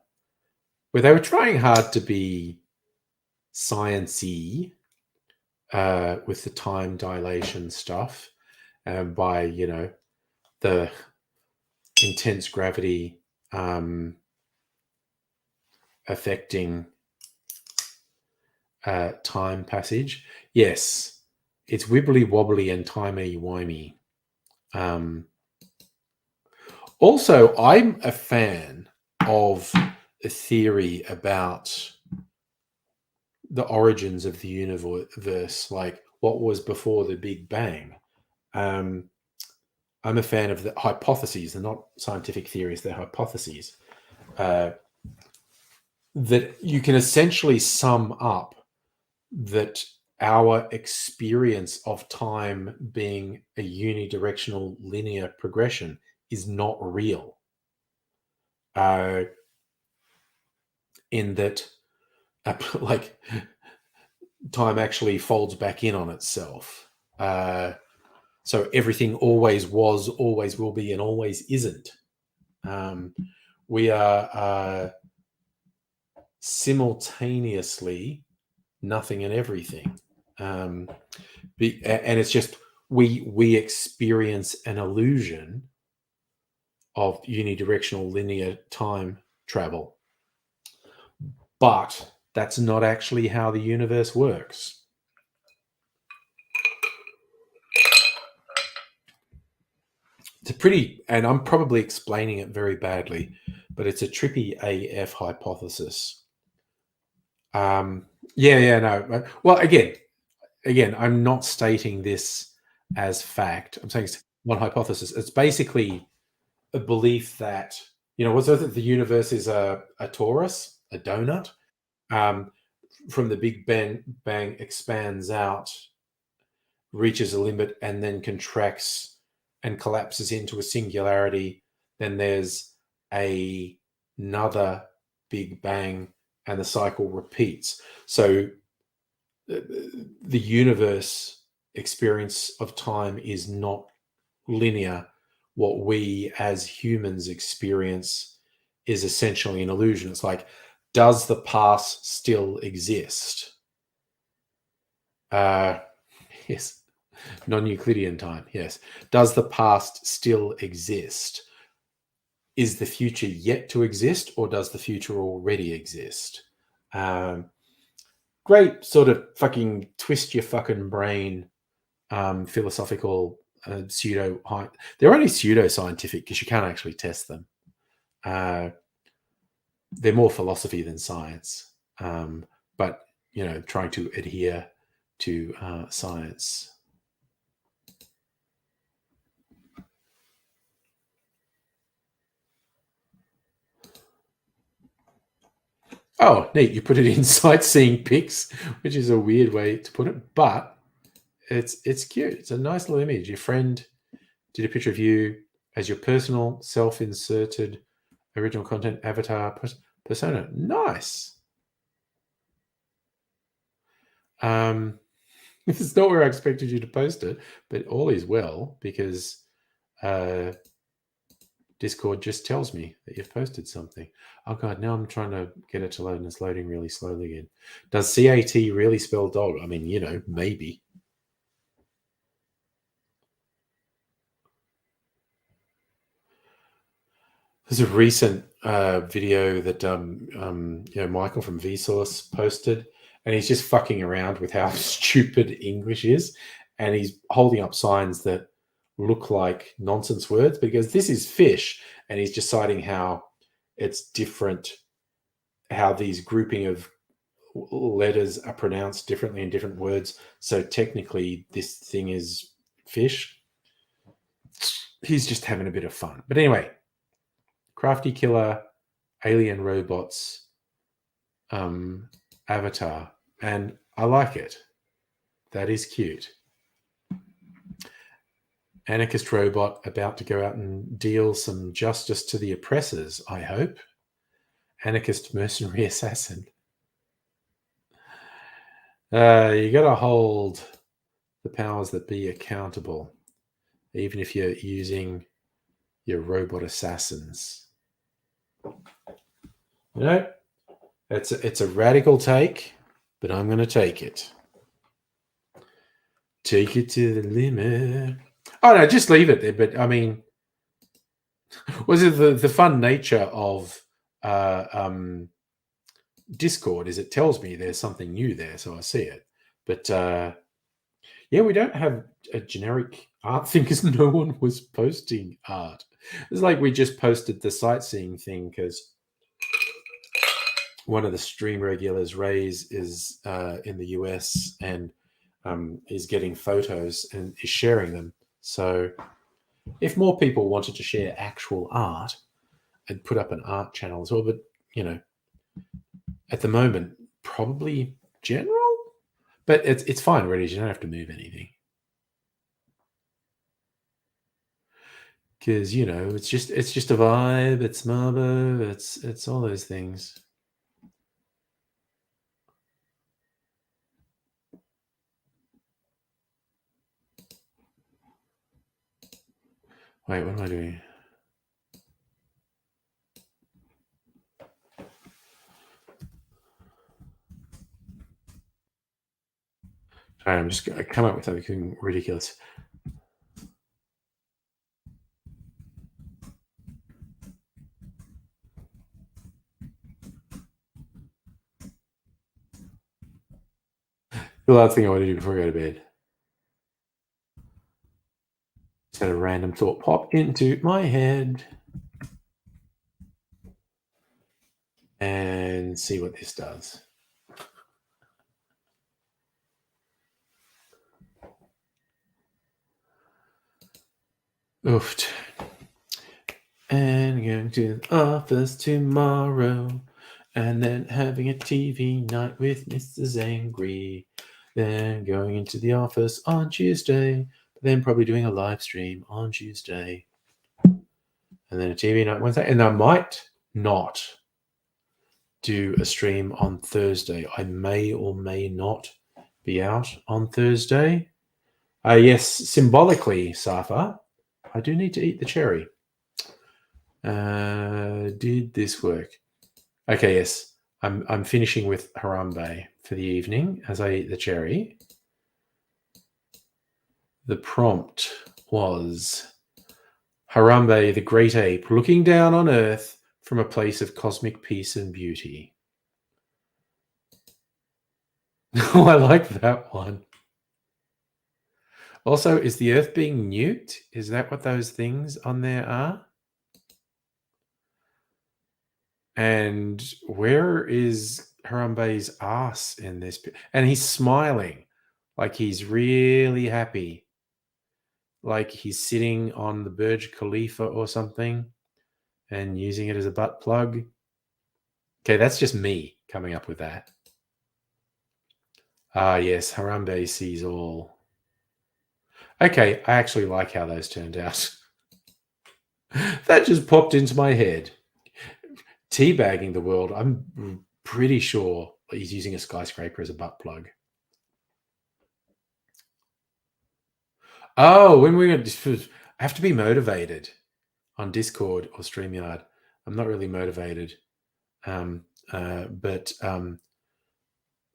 where they were trying hard to be science-y with the time dilation stuff, by the intense gravity affecting time passage. Yes, it's wibbly wobbly and timey-wimey. Also, I'm a fan of a theory about the origins of the universe, like what was before the Big Bang. I'm a fan of the hypotheses. They're not scientific theories, they're hypotheses. That you can essentially sum up that our experience of time being a unidirectional linear progression is not real. In that, like, time actually folds back in on itself. So everything always was, always will be, and always isn't. We are simultaneously nothing and everything. And it's just we experience an illusion of unidirectional linear time travel. But that's not actually how the universe works. It's a pretty, and I'm probably explaining it very badly, but it's a trippy AF hypothesis. No. Well, again, I'm not stating this as fact. I'm saying it's one hypothesis. It's basically a belief that, what's that the universe is a torus, a donut. From the Big Bang expands out, reaches a limit, and then contracts and collapses into a singularity. Then there's another Big Bang, and the cycle repeats. So the universe experience of time is not linear. What we as humans experience is essentially an illusion. It's like, does the past still exist? Yes. Non-Euclidean time, yes. Does the past still exist? Is the future yet to exist, or does the future already exist? Great sort of fucking twist your fucking brain philosophical pseudo. They're only pseudo-scientific because you can't actually test them. They're more philosophy than science, but trying to adhere to science. Oh, neat. You put it in sightseeing pics, which is a weird way to put it, but it's cute. It's a nice little image. Your friend did a picture of you as your personal self-inserted original content avatar persona. Nice. This is not where I expected you to post it, but all is well because Discord just tells me that you've posted something. Oh God, now I'm trying to get it to load and it's loading really slowly again. Does CAT really spell dog? I mean, maybe. There's a recent video that Michael from Vsauce posted, and he's just fucking around with how stupid English is, and he's holding up signs that look like nonsense words because this is fish, and he's just citing how it's different, how these grouping of letters are pronounced differently in different words. So technically, this thing is fish. He's just having a bit of fun. But anyway, Crafty Killer, Alien Robots, avatar, and I like it. That is cute. Anarchist robot about to go out and deal some justice to the oppressors, I hope. Anarchist mercenary assassin. You got to hold the powers that be accountable, even if you're using your robot assassins. It's a radical take, but I'm going to take it. Take it to the limit. Oh no, just leave it there. But I mean, was it the fun nature of Discord is it tells me there's something new there, so I see it. But yeah, we don't have a generic art thing because no one was posting art. It's like we just posted the sightseeing thing because one of the stream regulars, Ray's, is in the US and is getting photos and is sharing them. So if more people wanted to share actual art, I'd put up an art channel as well. But, at the moment, probably general. But it's fine, really. You don't have to move anything. Because, it's just a vibe. It's Marbo. It's all those things. Wait, what am I doing? Sorry, I'm just going to come up with something ridiculous. The last thing I want to do before I go to bed. Just had a random thought pop into my head. And see what this does. Oofed. And going to the office tomorrow. And then having a TV night with Mrs. Angry. Then going into the office on Tuesday. Then probably doing a live stream on Tuesday. And then a TV night Wednesday. And I might not do a stream on Thursday. I may or may not be out on Thursday. Yes, symbolically, Safa, I do need to eat the cherry. Did this work? Okay, yes. I'm finishing with Harambe for the evening as I eat the cherry. The prompt was Harambe, the great ape, looking down on Earth from a place of cosmic peace and beauty. Oh, I like that one. Also, is the Earth being nuked? Is that what those things on there are? And where is Harambe's ass in this? And he's smiling like he's really happy. Like he's sitting on the Burj Khalifa or something and using it as a butt plug. Okay, that's just me. coming up with that. Ah, yes, Harambe sees all. Okay, I actually like how those turned out. That just popped into my head. Teabagging the world, I'm pretty sure he's using a skyscraper as a butt plug. Oh, when I have to be motivated on Discord or StreamYard. I'm not really motivated. But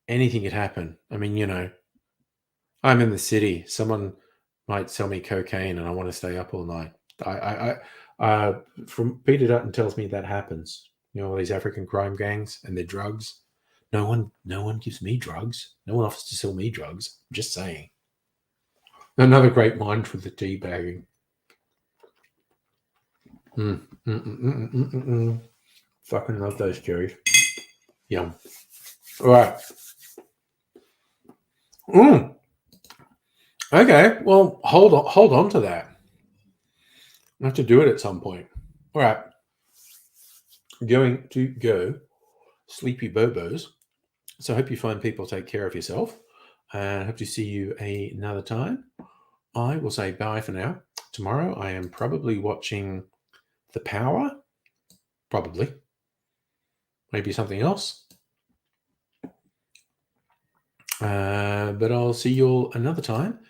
anything could happen. I mean, you know, I'm in the city. Someone might sell me cocaine, and I want to stay up all night. From Peter Dutton tells me that happens. You know, all these African crime gangs and their drugs. No one gives me drugs. No one offers to sell me drugs. I'm just saying. Another great mind for the tea bagging. Fucking love those cherries. Yum. All right. Okay. Well, hold on to that. I have to do it at some point. All right. Going to go sleepy bobos. So I hope you find people take care of yourself. And I hope to see you another time. I will say bye for now. Tomorrow I am probably watching The Power. Probably. Maybe something else. But I'll see you all another time.